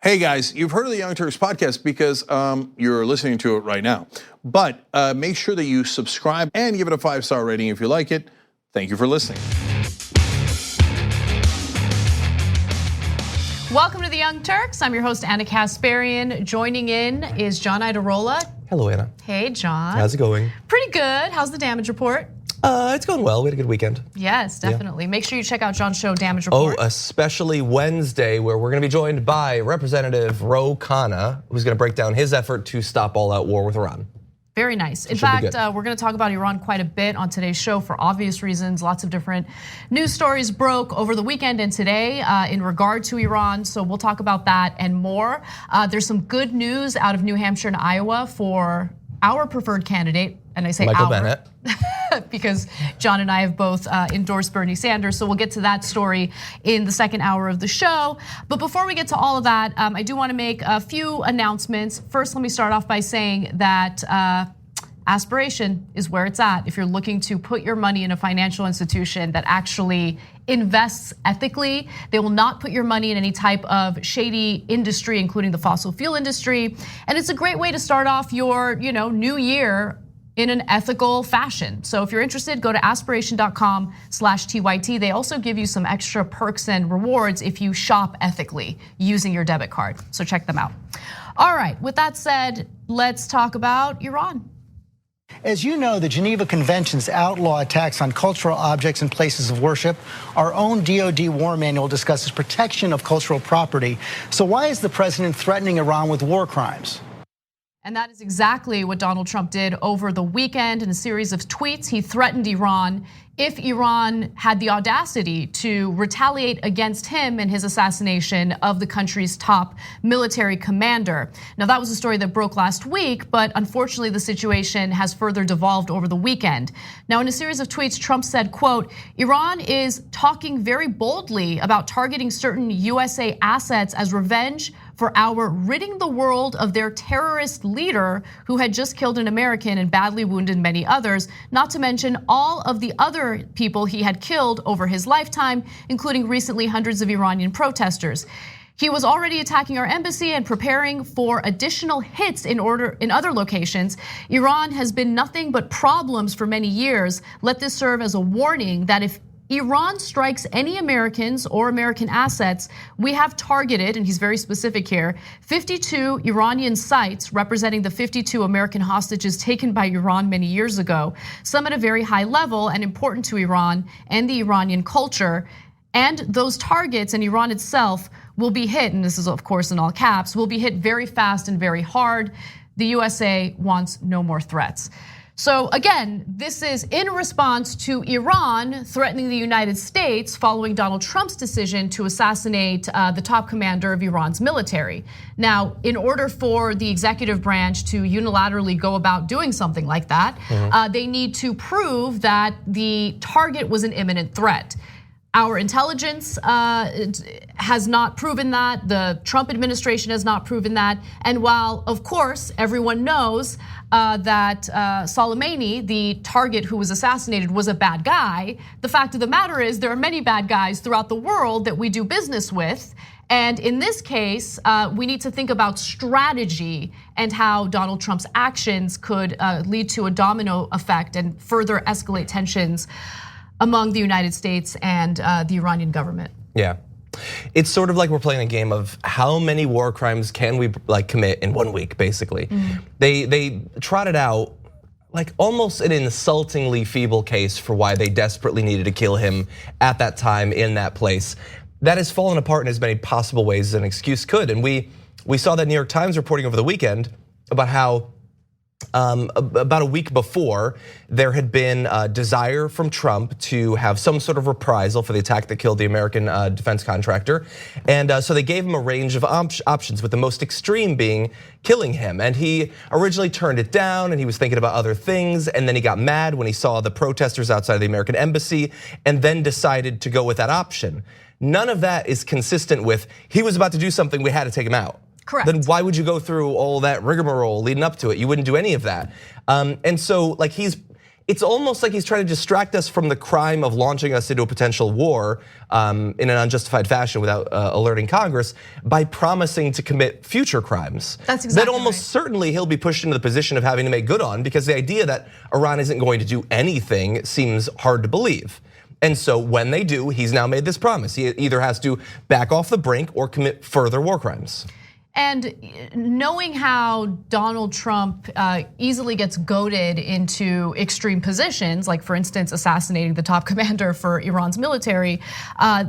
Hey guys, you've heard of the Young Turks podcast because you're listening to it right now. But make sure that you subscribe and give it a 5-star rating if you like it. Thank you for listening. Welcome to the Young Turks. I'm your host, Anna Kasparian. Joining in is John Iadarola. Hello, Anna. Hey, John. How's it going? Pretty good. How's the damage report? It's going well. We had a good weekend. Yes, definitely. Make sure you check out John's show, Damage Report. Oh, especially Wednesday, where we're going to be joined by Representative Ro Khanna, who's going to break down his effort to stop all-out war with Iran. Very nice. In fact, we're going to talk about Iran quite a bit on today's show for obvious reasons. Lots of different news stories broke over the weekend and today in regard to Iran. So we'll talk about that and more. There's some good news out of New Hampshire and Iowa for our preferred candidate. And I say Michael our Bennett. because John and I have both endorsed Bernie Sanders. So we'll get to that story in the second hour of the show. But before we get to all of that, I do want to make a few announcements. First, let me start off by saying that aspiration is where it's at. If you're looking to put your money in a financial institution that actually invests ethically, they will not put your money in any type of shady industry, including the fossil fuel industry. And it's a great way to start off your new year in an ethical fashion. So if you're interested, go to aspiration.com/TYT. They also give you some extra perks and rewards if you shop ethically using your debit card. So check them out. All right, with that said, let's talk about Iran. As you know, the Geneva Conventions outlaw attacks on cultural objects and places of worship. Our own DoD war manual discusses protection of cultural property. So why is the president threatening Iran with war crimes? And that is exactly what Donald Trump did over the weekend in a series of tweets. He threatened Iran if Iran had the audacity to retaliate against him in his assassination of the country's top military commander. Now, that was a story that broke last week, but unfortunately the situation has further devolved over the weekend. Now, in a series of tweets, Trump said, quote, "Iran is talking very boldly about targeting certain USA assets as revenge for our ridding the world of their terrorist leader who had just killed an American and badly wounded many others, not to mention all of the other people he had killed over his lifetime, including recently hundreds of Iranian protesters. He was already attacking our embassy and preparing for additional hits in other locations. Iran has been nothing but problems for many years. Let this serve as a warning that if Iran strikes any Americans or American assets, we have targeted, and he's very specific here, 52 Iranian sites representing the 52 American hostages taken by Iran many years ago, some at a very high level and important to Iran and the Iranian culture. And those targets and Iran itself will be hit, and this is of course in all caps, will be hit very fast and very hard. The USA wants no more threats." So again, this is in response to Iran threatening the United States following Donald Trump's decision to assassinate the top commander of Iran's military. Now, in order for the executive branch to unilaterally go about doing something like that, they need to prove that the target was an imminent threat. Our intelligence has not proven that. The Trump administration has not proven that. And while, of course, everyone knows that Soleimani, the target who was assassinated, was a bad guy, the fact of the matter is there are many bad guys throughout the world that we do business with. And in this case, we need to think about strategy and how Donald Trump's actions could lead to a domino effect and further escalate tensions among the United States and the Iranian government. Yeah, it's sort of like we're playing a game of how many war crimes can we commit in 1 week, basically. They trotted out like almost an insultingly feeble case for why they desperately needed to kill him at that time in that place. That has fallen apart in as many possible ways as an excuse could. And we saw that New York Times reporting over the weekend about how about a week before, there had been a desire from Trump to have some sort of reprisal for the attack that killed the American defense contractor. And so they gave him a range of options, with the most extreme being killing him. And he originally turned it down, and he was thinking about other things. And then he got mad when he saw the protesters outside of the American embassy, and then decided to go with that option. None of that is consistent with, he was about to do something, we had to take him out. Correct. Then why would you go through all that rigmarole leading up to it? You wouldn't do any of that. And so he's it's almost like he's trying to distract us from the crime of launching us into a potential war in an unjustified fashion without alerting Congress by promising to commit future crimes. That's exactly that almost certainly he'll be pushed into the position of having to make good on, because the idea that Iran isn't going to do anything seems hard to believe. And so when they do, he's now made this promise. He either has to back off the brink or commit further war crimes. And knowing how Donald Trump easily gets goaded into extreme positions, like for instance, assassinating the top commander for Iran's military,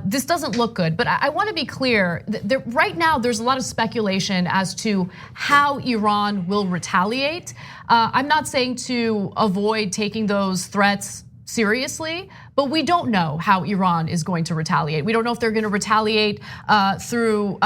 this doesn't look good. But I want to be clear, right now there's a lot of speculation as to how Iran will retaliate. I'm not saying to avoid taking those threats seriously, but we don't know how Iran is going to retaliate. We don't know if they're going to retaliate through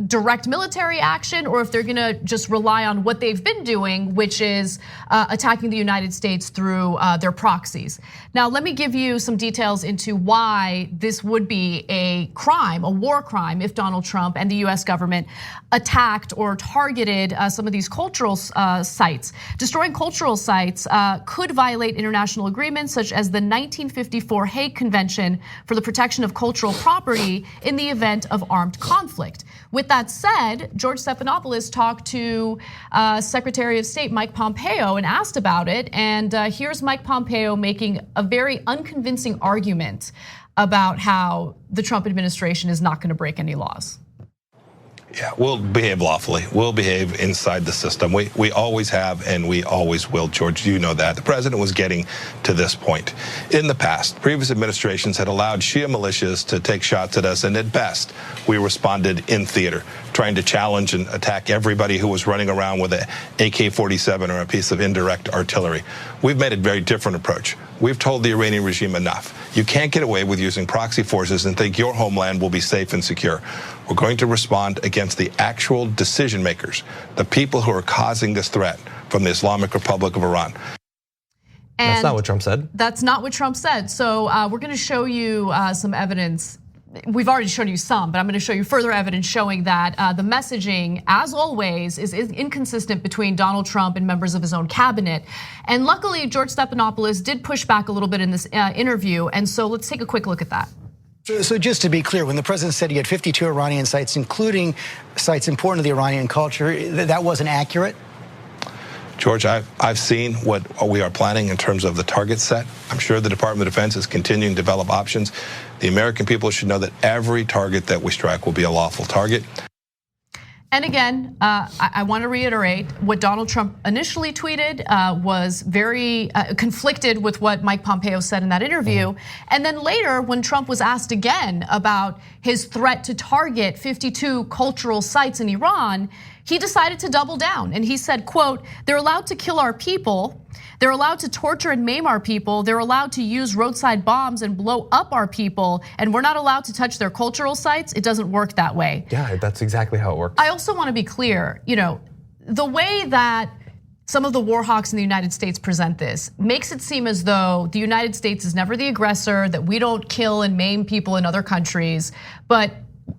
direct military action, or if they're going to just rely on what they've been doing, which is attacking the United States through their proxies. Now, let me give you some details into why this would be a crime, a war crime, if Donald Trump and the US government attacked or targeted some of these cultural sites. Destroying cultural sites could violate international agreements such as the 1954 Hague Convention for the Protection of Cultural Property in the event of armed conflict. With that said, George Stephanopoulos talked to Secretary of State Mike Pompeo and asked about it. And here's Mike Pompeo making a very unconvincing argument about how the Trump administration is not going to break any laws. Yeah, we'll behave lawfully. We'll behave inside the system. We always have, and we always will, George. You know that. The president was getting to this point. In the past, previous administrations had allowed Shia militias to take shots at us, and at best, we responded in theater, trying to challenge and attack everybody who was running around with an AK-47 or a piece of indirect artillery. We've made a very different approach. We've told the Iranian regime enough. You can't get away with using proxy forces and think your homeland will be safe and secure. We're going to respond against the actual decision makers, the people who are causing this threat from the Islamic Republic of Iran. And that's not what Trump said. That's not what Trump said. So we're going to show you some evidence. We've already shown you some, but I'm going to show you further evidence showing that the messaging, as always, is inconsistent between Donald Trump and members of his own cabinet. And luckily, George Stephanopoulos did push back a little bit in this interview. And so let's take a quick look at that. So just to be clear, when the president said he had 52 Iranian sites, including sites important to the Iranian culture, that wasn't accurate? George, I've seen what we are planning in terms of the target set. I'm sure the Department of Defense is continuing to develop options. The American people should know that every target that we strike will be a lawful target. And again, I want to reiterate what Donald Trump initially tweeted was very conflicted with what Mike Pompeo said in that interview. And then later, when Trump was asked again about his threat to target 52 cultural sites in Iran, he decided to double down. And he said, quote, "They're allowed to kill our people. They're allowed to torture and maim our people. They're allowed to use roadside bombs and blow up our people. And we're not allowed to touch their cultural sites. It doesn't work that way." Yeah, that's exactly how it works. I also want to be clear, the way that some of the war hawks in the United States present this makes it seem as though the United States is never the aggressor, that we don't kill and maim people in other countries. But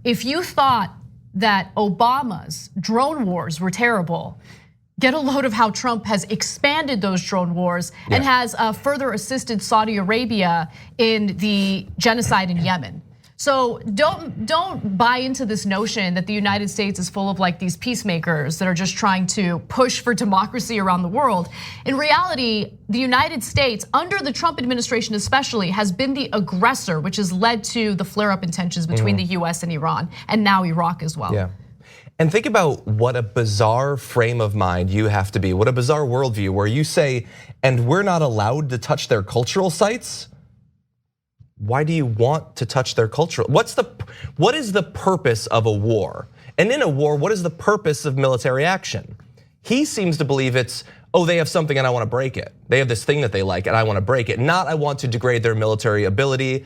if you thought that Obama's drone wars were terrible, get a load of how Trump has expanded those drone wars and has further assisted Saudi Arabia in the genocide in Yemen. So don't buy into this notion that the United States is full of like these peacemakers that are just trying to push for democracy around the world. In reality, the United States, under the Trump administration especially, has been the aggressor, which has led to the flare-up in tensions between the US and Iran, and now Iraq as well. Yeah. And think about what a bizarre frame of mind you have to be, what a bizarre worldview where you say, and we're not allowed to touch their cultural sites? Why do you want to touch their cultural? What is the purpose of a war? And in a war, what is the purpose of military action? He seems to believe it's, oh, they have something and I want to break it. They have this thing that they like and I want to break it. Not I want to degrade their military ability,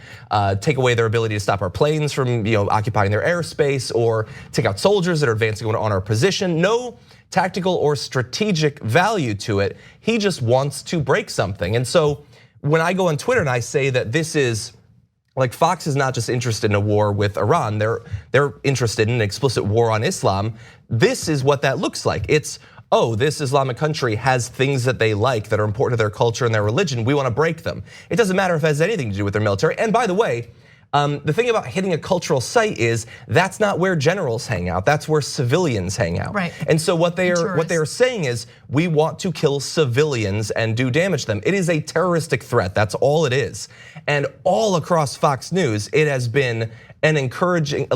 take away their ability to stop our planes from occupying their airspace, or take out soldiers that are advancing on our position. No tactical or strategic value to it. He just wants to break something. And so when I go on Twitter and I say that this is, like, Fox is not just interested in a war with Iran, they're interested in an explicit war on Islam. This is what that looks like. It's, oh, this Islamic country has things that they like that are important to their culture and their religion, we want to break them. It doesn't matter if it has anything to do with their military. And by the way, the thing about hitting a cultural site is that's not where generals hang out. That's where civilians hang out. Right. And so what they are saying is we want to kill civilians and do damage to them. It is a terroristic threat. That's all it is. And all across Fox News, it has been an encouraging,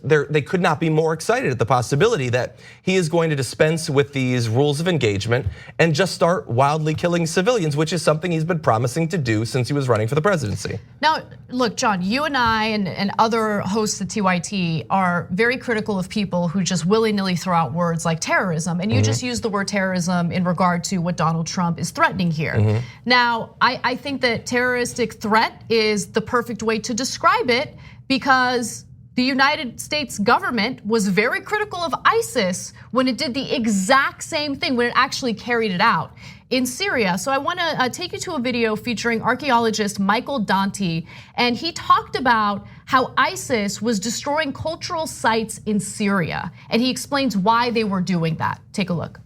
they could not be more excited at the possibility that he is going to dispense with these rules of engagement and just start wildly killing civilians, which is something he's been promising to do since he was running for the presidency. Now, look, John, you and I and other hosts at TYT are very critical of people who just willy-nilly throw out words like terrorism. And you just used the word terrorism in regard to what Donald Trump is threatening here. Now, I think that terroristic threat is the perfect way to describe it, because the United States government was very critical of ISIS when it did the exact same thing, when it actually carried it out in Syria. So I wanna take you to a video featuring archaeologist Michael Dante, and he talked about how ISIS was destroying cultural sites in Syria, and he explains why they were doing that. Take a look.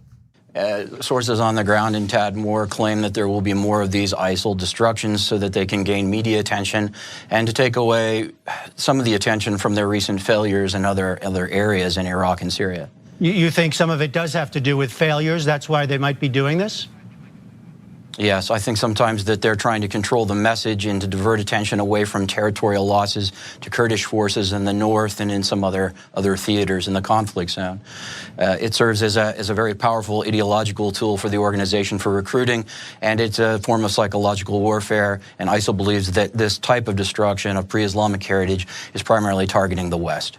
Sources on the ground in Tadmor claim that there will be more of these ISIL destructions so that they can gain media attention and to take away some of the attention from their recent failures in other areas in Iraq and Syria. You think some of it does have to do with failures? That's why they might be doing this? Yes, I think sometimes that they're trying to control the message and to divert attention away from territorial losses to Kurdish forces in the north and in some other theaters in the conflict zone. It serves as a very powerful ideological tool for the organization for recruiting, and it's a form of psychological warfare. And ISIL believes that this type of destruction of pre-Islamic heritage is primarily targeting the West.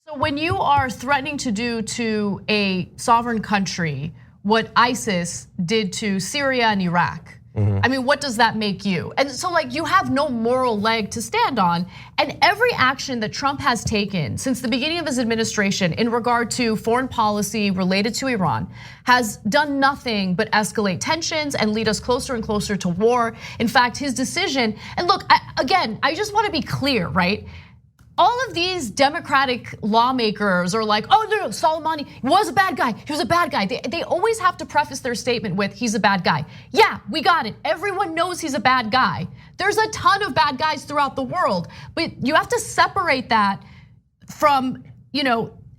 So when you are threatening to do to a sovereign country what ISIS did to Syria and Iraq, I mean, what does that make you? And so you have no moral leg to stand on. And every action that Trump has taken since the beginning of his administration in regard to foreign policy related to Iran has done nothing but escalate tensions and lead us closer and closer to war. In fact, his decision, and look, again, I just want to be clear, right? All of these Democratic lawmakers are like, oh no, Soleimani was a bad guy. He was a bad guy. They always have to preface their statement with, he's a bad guy. Yeah, we got it. Everyone knows he's a bad guy. There's a ton of bad guys throughout the world, but you have to separate that from,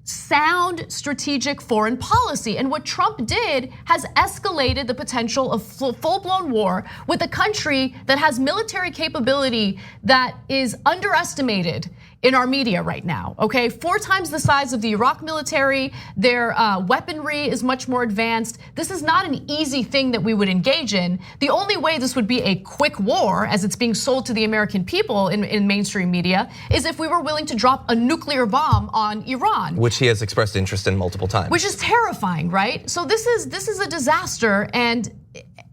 sound strategic foreign policy. And what Trump did has escalated the potential of full-blown war with a country that has military capability that is underestimated in our media right now, okay? 4 times the size of the Iraq military, their weaponry is much more advanced. This is not an easy thing that we would engage in. The only way this would be a quick war, as it's being sold to the American people in mainstream media, is if we were willing to drop a nuclear bomb on Iran. Which he has expressed interest in multiple times. Which is terrifying, right? So this is a disaster, and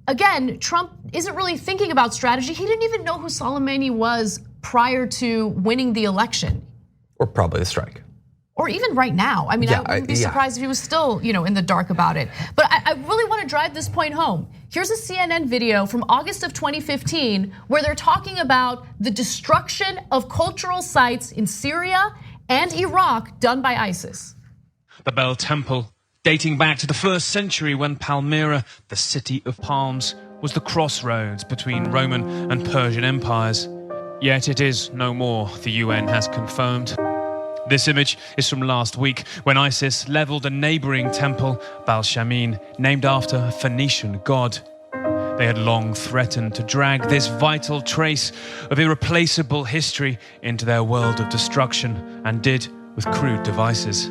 again, Trump isn't really thinking about strategy. He didn't even know who Soleimani was prior to winning the election. Or probably the strike. Or even right now. I mean, I wouldn't be surprised if he was still, in the dark about it. But I really want to drive this point home. Here's a CNN video from August of 2015 where they're talking about the destruction of cultural sites in Syria and Iraq done by ISIS. The Bell Temple, dating back to the 1st century when Palmyra, the city of palms, was the crossroads between Roman and Persian empires. Yet it is no more, the UN has confirmed. This image is from last week when ISIS leveled a neighboring temple, Baal Shamin, named after a Phoenician god. They had long threatened to drag this vital trace of irreplaceable history into their world of destruction, and did with crude devices.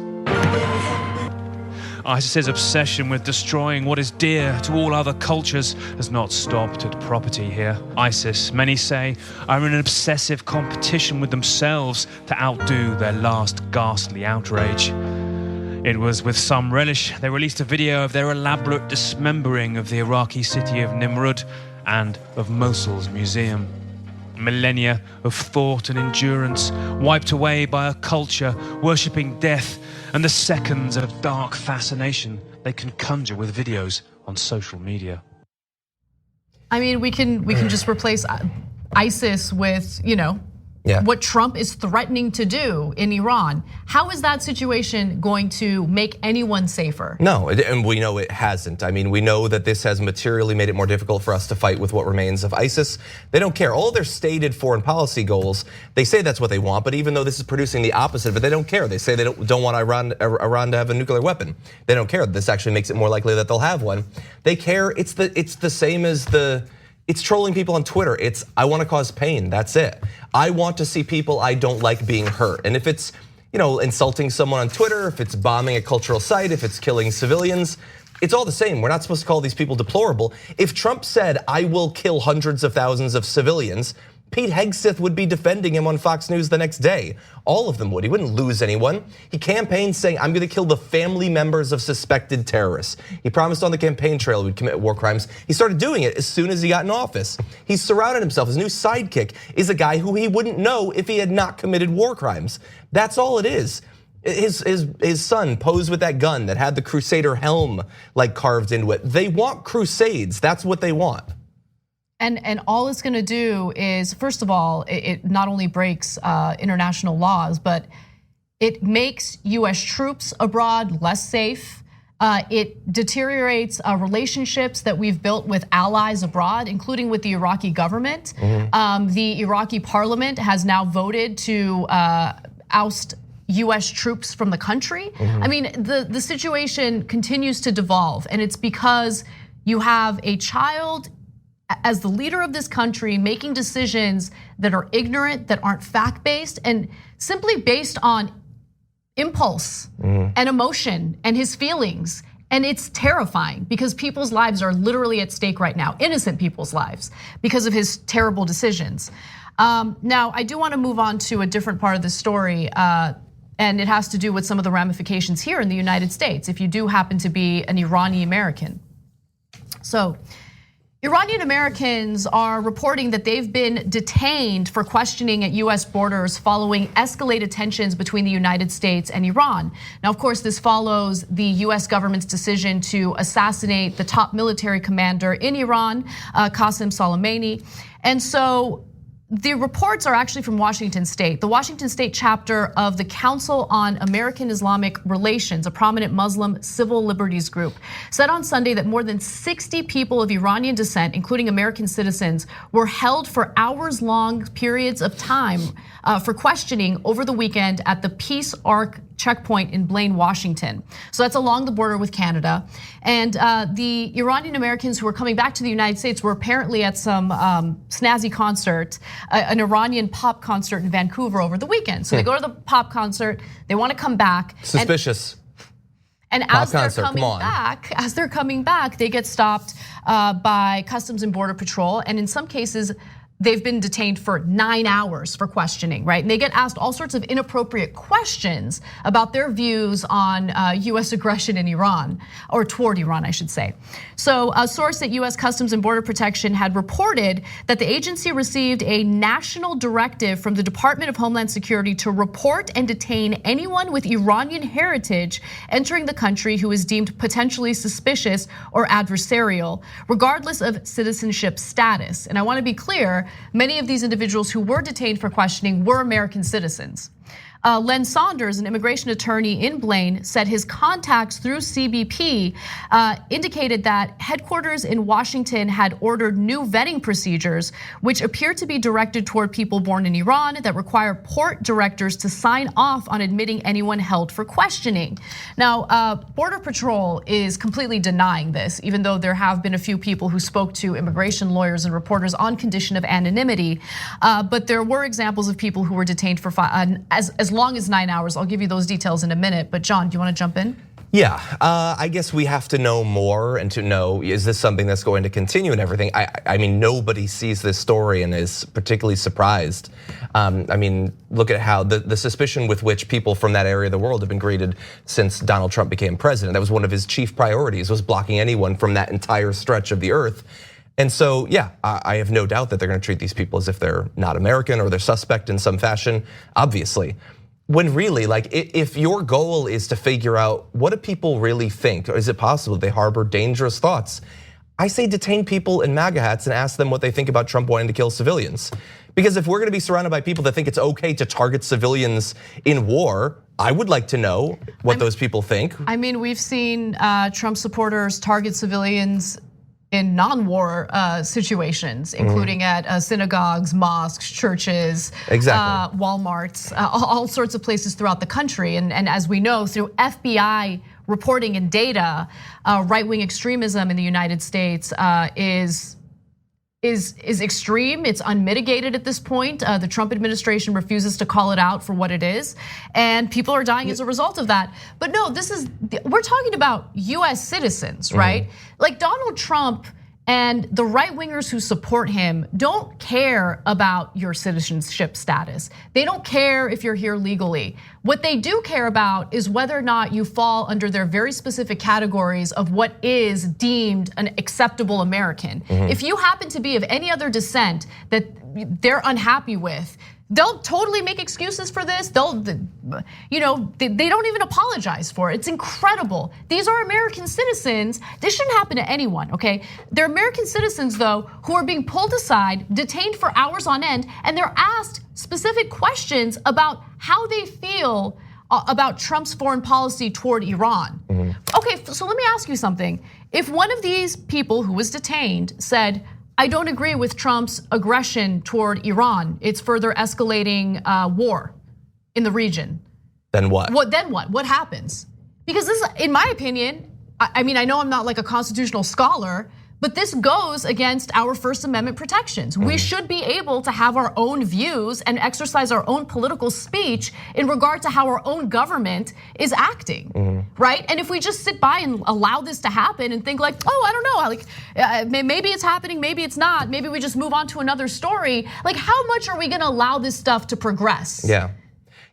ISIS's obsession with destroying what is dear to all other cultures has not stopped at property here. ISIS, many say, are in an obsessive competition with themselves to outdo their last ghastly outrage. It was with some relish they released a video of their elaborate dismembering of the Iraqi city of Nimrud and of Mosul's museum. Millennia of thought and endurance wiped away by a culture worshipping death and the seconds of dark fascination they can conjure with videos on social media. I mean, we can just replace ISIS with, what Trump is threatening to do in Iran. How is that situation going to make anyone safer? No, and we know it hasn't. I mean, we know that this has materially made it more difficult for us to fight with what remains of ISIS. They don't care. All their stated foreign policy goals, they say that's what they want, but even though this is producing the opposite, but they don't care. They say they don't want Iran to have a nuclear weapon. They don't care. This actually makes it more likely that they'll have one. They care. It's the same as it's trolling people on Twitter. It's, I want to cause pain, that's it. I want to see people I don't like being hurt. And if it's, insulting someone on Twitter, if it's bombing a cultural site, if it's killing civilians, it's all the same. We're not supposed to call these people deplorable. If Trump said, I will kill hundreds of thousands of civilians, Pete Hegseth would be defending him on Fox News the next day. All of them would. He wouldn't lose anyone. He campaigned saying, I'm gonna kill the family members of suspected terrorists. He promised on the campaign trail he would commit war crimes. He started doing it as soon as he got in office. He's surrounded himself. His new sidekick is a guy who he wouldn't know if he had not committed war crimes. That's all it is. His son posed with that gun that had the Crusader helm like carved into it. They want crusades, that's what they want. And all it's gonna do is, first of all, it not only breaks international laws, but it makes US troops abroad less safe. It deteriorates relationships that we've built with allies abroad, including with the Iraqi government. The Iraqi parliament has now voted to oust US troops from the country. I mean, the situation continues to devolve, and it's because you have a child as the leader of this country making decisions that are ignorant, that aren't fact-based, and simply based on impulse and emotion and his feelings. And it's terrifying because people's lives are literally at stake right now, innocent people's lives, because of his terrible decisions. Now, I do want to move on to a different part of the story, and it has to do with some of the ramifications here in the United States, if you do happen to be an Iranian American. So, Iranian Americans are reporting that they've been detained for questioning at US borders following escalated tensions between the United States and Iran. Now, of course, this follows the US government's decision to assassinate the top military commander in Iran, Qasem Soleimani. And so the reports are actually from Washington State. The Washington State chapter of the Council on American Islamic Relations, a prominent Muslim civil liberties group, said on Sunday that more than 60 people of Iranian descent, including American citizens, were held for hours-long periods of time for questioning over the weekend at the Peace Arc checkpoint in Blaine, Washington. So that's along the border with Canada. And the Iranian Americans who were coming back to the United States were apparently at some snazzy concert, an Iranian pop concert in Vancouver over the weekend. So they go to the pop concert, they want to come back. Suspicious. And as they're coming back, they get stopped by Customs and Border Patrol, and in some cases, they've been detained for 9 hours for questioning, right? And they get asked all sorts of inappropriate questions about their views on US aggression in Iran, or toward Iran, I should say. So a source at US Customs and Border Protection had reported that the agency received a national directive from the Department of Homeland Security to report and detain anyone with Iranian heritage entering the country who is deemed potentially suspicious or adversarial, regardless of citizenship status. And I want to be clear, many of these individuals who were detained for questioning were American citizens. Len Saunders, an immigration attorney in Blaine, said his contacts through CBP indicated that headquarters in Washington had ordered new vetting procedures, which appear to be directed toward people born in Iran that require port directors to sign off on admitting anyone held for questioning. Now, Border Patrol is completely denying this, even though there have been a few people who spoke to immigration lawyers and reporters on condition of anonymity. But there were examples of people who were detained for as long as 9 hours. I'll give you those details in a minute. But John, do you want to jump in? Yeah, I guess we have to know more and to know, is this something that's going to continue and everything? I mean, nobody sees this story and is particularly surprised. I mean, look at how the suspicion with which people from that area of the world have been greeted since Donald Trump became president. That was one of his chief priorities, was blocking anyone from that entire stretch of the earth. And so, yeah, I have no doubt that they're gonna treat these people as if they're not American or they're suspect in some fashion, obviously. When really, like, if your goal is to figure out what do people really think, or is it possible they harbor dangerous thoughts? I say detain people in MAGA hats and ask them what they think about Trump wanting to kill civilians. Because if we're gonna be surrounded by people that think it's okay to target civilians in war, I would like to know what those people think. I mean, we've seen Trump supporters target civilians in non-war situations, including at synagogues, mosques, churches, Walmarts, all sorts of places throughout the country. And as we know, through FBI reporting and data, right-wing extremism in the United States is extreme. It's unmitigated at this point. The Trump administration refuses to call it out for what it is, and people are dying as a result of that. But no, we're talking about US citizens, right? Like Donald Trump and the right-wingers who support him don't care about your citizenship status. They don't care if you're here legally. What they do care about is whether or not you fall under their very specific categories of what is deemed an acceptable American. If you happen to be of any other descent that they're unhappy with, they'll totally make excuses for this. They don't even apologize for it. It's incredible. These are American citizens. This shouldn't happen to anyone, okay? They're American citizens, though, who are being pulled aside, detained for hours on end, and they're asked specific questions about how they feel about Trump's foreign policy toward Iran. Okay, so let me ask you something. If one of these people who was detained said, I don't agree with Trump's aggression toward Iran, it's further escalating war in the region. Then what? Then what? What happens? Because this, in my opinion, I mean, I know I'm not like a constitutional scholar, but this goes against our First Amendment protections. We should be able to have our own views and exercise our own political speech in regard to how our own government is acting, right? And if we just sit by and allow this to happen and think like, oh, I don't know, like maybe it's happening, maybe it's not, maybe we just move on to another story. Like, how much are we gonna allow this stuff to progress?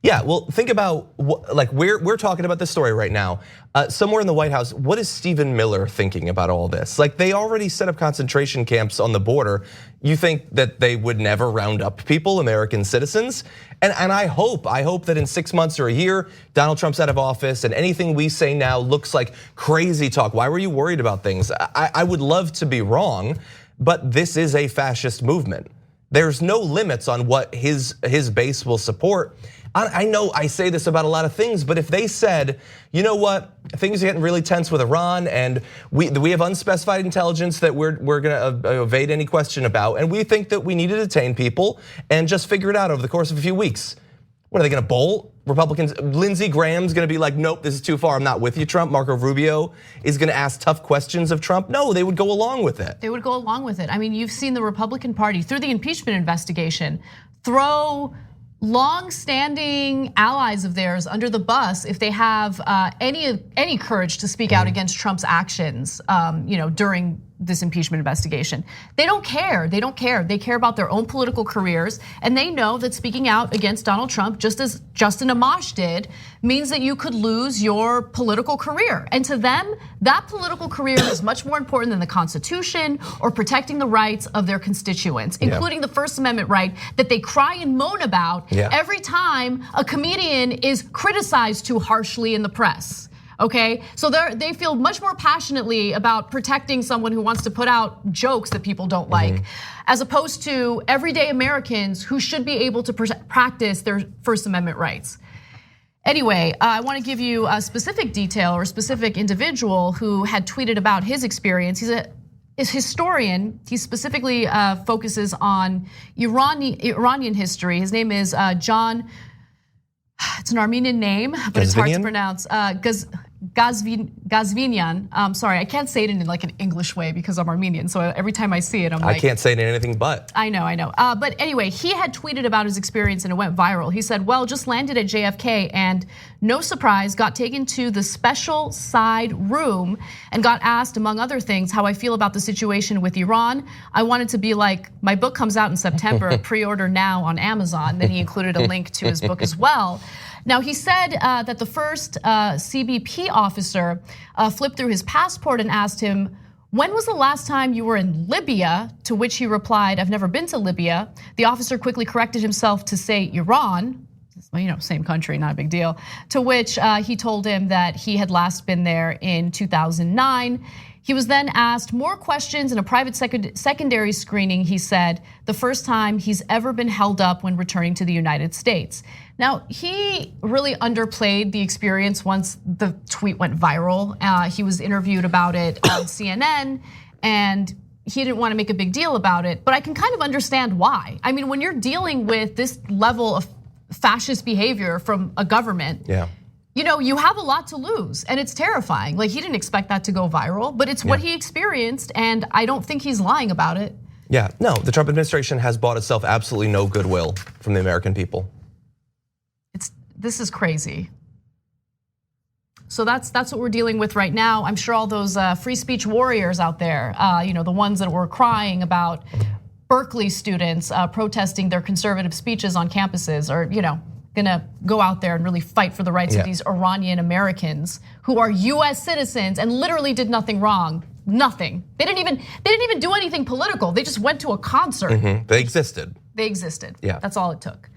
Yeah, well, think about, like we're talking about this story right now. Somewhere in the White House, what is Stephen Miller thinking about all this? Like, they already set up concentration camps on the border. You think that they would never round up people, American citizens? And I hope that in 6 months or a year, Donald Trump's out of office and anything we say now looks like crazy talk. Why were you worried about things? I would love to be wrong, but this is a fascist movement. There's no limits on what his base will support. I know I say this about a lot of things, but if they said, you know what, things are getting really tense with Iran, and we have unspecified intelligence that we're gonna evade any question about, and we think that we need to detain people and just figure it out over the course of a few weeks. What are they gonna bolt? Republicans, Lindsey Graham's gonna be like, nope, this is too far, I'm not with you, Trump. Marco Rubio is gonna ask tough questions of Trump. No, they would go along with it. They would go along with it. I mean, you've seen the Republican Party, through the impeachment investigation, throw long-standing allies of theirs under the bus if they have any courage to speak out against Trump's actions, during this impeachment investigation. They don't care. They don't care. They care about their own political careers, and they know that speaking out against Donald Trump, just as Justin Amash did, means that you could lose your political career. And to them, that political career is much more important than the Constitution or protecting the rights of their constituents, including the First Amendment right that they cry and moan about every time a comedian is criticized too harshly in the press. Okay, so they feel much more passionately about protecting someone who wants to put out jokes that people don't like, as opposed to everyday Americans who should be able to practice their First Amendment rights. Anyway, I want to give you a specific detail or a specific individual who had tweeted about his experience. He's a historian. He specifically focuses on Iranian history. His name is John. It's an Armenian name, but it's hard to pronounce. Gazvinian. Sorry, I can't say it in like an English way because I'm Armenian. So every time I see it, I'm like, I can't say it in anything but. I know. But anyway, he had tweeted about his experience and it went viral. He said, well, just landed at JFK and no surprise, got taken to the special side room and got asked, among other things, how I feel about the situation with Iran. I wanted to be like, my book comes out in September, pre-order now on Amazon. Then he included a link to his book as well. Now, he said that the first CBP officer flipped through his passport and asked him, when was the last time you were in Libya? To which he replied, I've never been to Libya. The officer quickly corrected himself to say Iran. same country, not a big deal. To which he told him that he had last been there in 2009. He was then asked more questions in a private secondary screening. He said the first time he's ever been held up when returning to the United States. Now, he really underplayed the experience once the tweet went viral. He was interviewed about it on CNN, and he didn't want to make a big deal about it, but I can kind of understand why. I mean, when you're dealing with this level of fascist behavior from a government, you have a lot to lose, and it's terrifying. Like, he didn't expect that to go viral, but it's what he experienced, and I don't think he's lying about it. Yeah, no, the Trump administration has bought itself absolutely no goodwill from the American people. This is crazy. So that's what we're dealing with right now. I'm sure all those free speech warriors out there, the ones that were crying about Berkeley students protesting their conservative speeches on campuses are, gonna go out there and really fight for the rights of these Iranian Americans who are US citizens and literally did nothing wrong. Nothing. They didn't even do anything political. They just went to a concert. They existed. They existed. Yeah. That's all it took.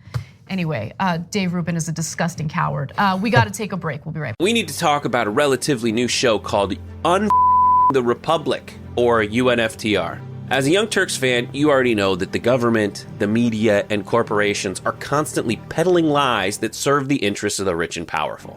Anyway, Dave Rubin is a disgusting coward. We gotta take a break. We'll be right back. We need to talk about a relatively new show called the Republic, or UNFTR. As a Young Turks fan, you already know that the government, the media, and corporations are constantly peddling lies that serve the interests of the rich and powerful.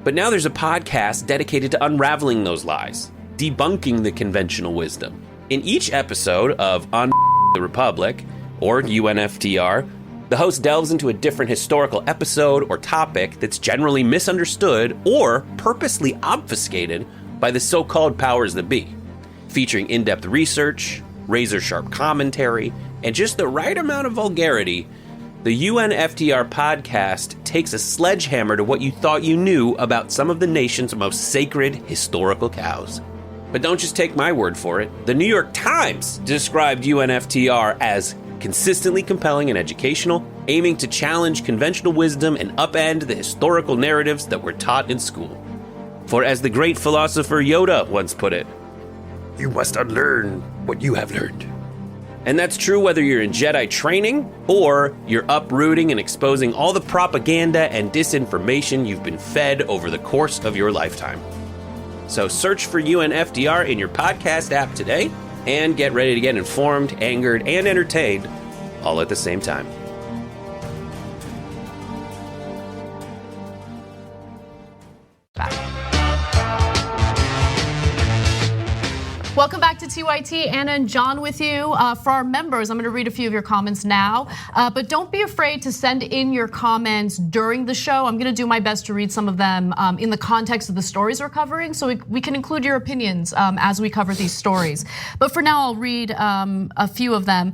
But now there's a podcast dedicated to unraveling those lies, debunking the conventional wisdom. In each episode of the Republic, or UNFTR, the host delves into a different historical episode or topic that's generally misunderstood or purposely obfuscated by the so-called powers that be, featuring in-depth research, razor-sharp commentary, and just the right amount of vulgarity. The UNFTR podcast takes a sledgehammer to what you thought you knew about some of the nation's most sacred historical cows. But don't just take my word for it. The New York Times described UNFTR as consistently compelling and educational, aiming to challenge conventional wisdom and upend the historical narratives that were taught in school. For as the great philosopher Yoda once put it, you must unlearn what you have learned. And that's true whether you're in Jedi training or you're uprooting and exposing all the propaganda and disinformation you've been fed over the course of your lifetime. So search for UNFTR in your podcast app today and get ready to get informed, angered, and entertained all at the same time. Welcome back to TYT. Anna and John with you. For our members, I'm gonna read a few of your comments now, but don't be afraid to send in your comments during the show. I'm gonna do my best to read some of them in the context of the stories we're covering, so we can include your opinions as we cover these stories. But for now, I'll read a few of them.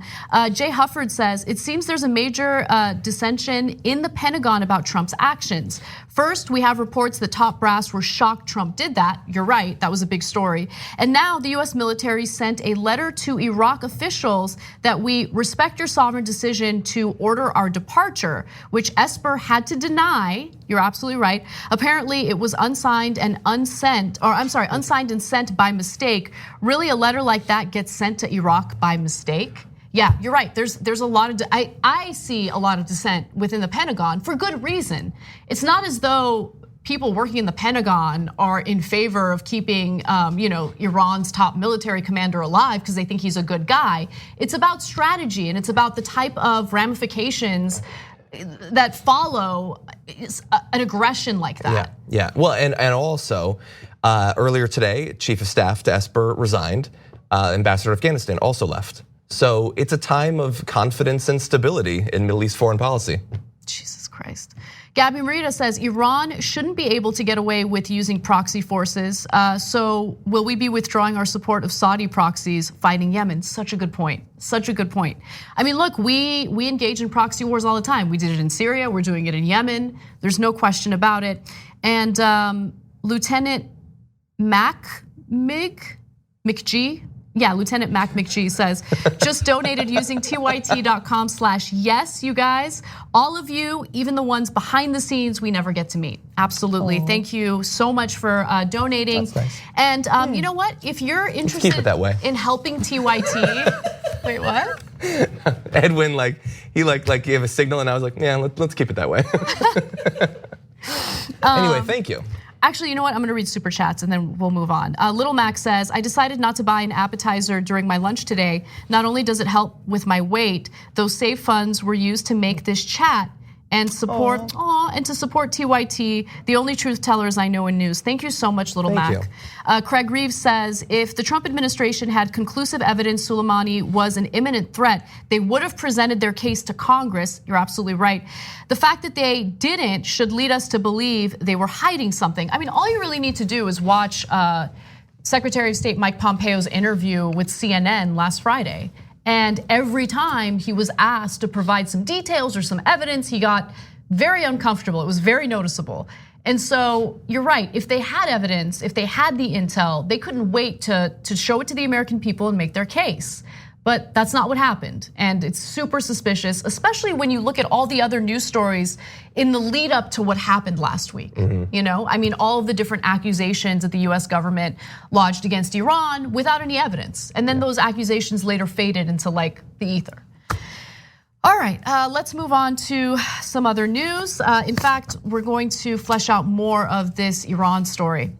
Jay Hufford says, it seems there's a major dissension in the Pentagon about Trump's actions. First, we have reports that top brass were shocked Trump did that. You're right, that was a big story. And now the US military sent a letter to Iraq officials that we respect your sovereign decision to order our departure, which Esper had to deny. You're absolutely right. Apparently it was unsigned and unsent, or I'm sorry, unsigned and sent by mistake. Really, a letter like that gets sent to Iraq by mistake? Yeah, you're right. There's a lot of, I see a lot of dissent within the Pentagon for good reason. It's not as though people working in the Pentagon are in favor of keeping Iran's top military commander alive because they think he's a good guy. It's about strategy, and it's about the type of ramifications that follow an aggression like that. Yeah. Well, and also earlier today, Chief of Staff to Esper resigned. Ambassador of Afghanistan also left. So it's a time of confidence and stability in Middle East foreign policy. Jesus Christ. Gabby Marita says Iran shouldn't be able to get away with using proxy forces. So will we be withdrawing our support of Saudi proxies fighting Yemen? Such a good point. Such a good point. I mean, look, we engage in proxy wars all the time. We did it in Syria. We're doing it in Yemen. There's no question about it. And Lieutenant McGee. Yeah, Lieutenant Mac McGee says, just donated using tyt.com/yes, you guys. All of you, even the ones behind the scenes we never get to meet. Absolutely, thank you so much for donating. That's nice. And you know what, if you're interested keep it that way. in helping TYT, wait, what? Edwin, he gave a signal, and I was like, yeah, let's keep it that way. Anyway, thank you. Actually, you know what? I'm gonna read super chats and then we'll move on. Little Mac says, I decided not to buy an appetizer during my lunch today. Not only does it help with my weight, those saved funds were used to make this chat and support and to support TYT, the only truth tellers I know in news. Thank you so much, Little Mac. Craig Reeves says, if the Trump administration had conclusive evidence Soleimani was an imminent threat, they would have presented their case to Congress. You're absolutely right. The fact that they didn't should lead us to believe they were hiding something. I mean, all you really need to do is watch Secretary of State Mike Pompeo's interview with CNN last Friday. And every time he was asked to provide some details or some evidence, he got very uncomfortable. It was very noticeable. And so you're right, if they had evidence, if they had the intel, they couldn't wait to show it to the American people and make their case. But that's not what happened. And it's super suspicious, especially when you look at all the other news stories in the lead up to what happened last week. You know, I mean, all of the different accusations that the US government lodged against Iran without any evidence. And then those accusations later faded into like the ether. All right, let's move on to some other news. In fact, we're going to flesh out more of this Iran story.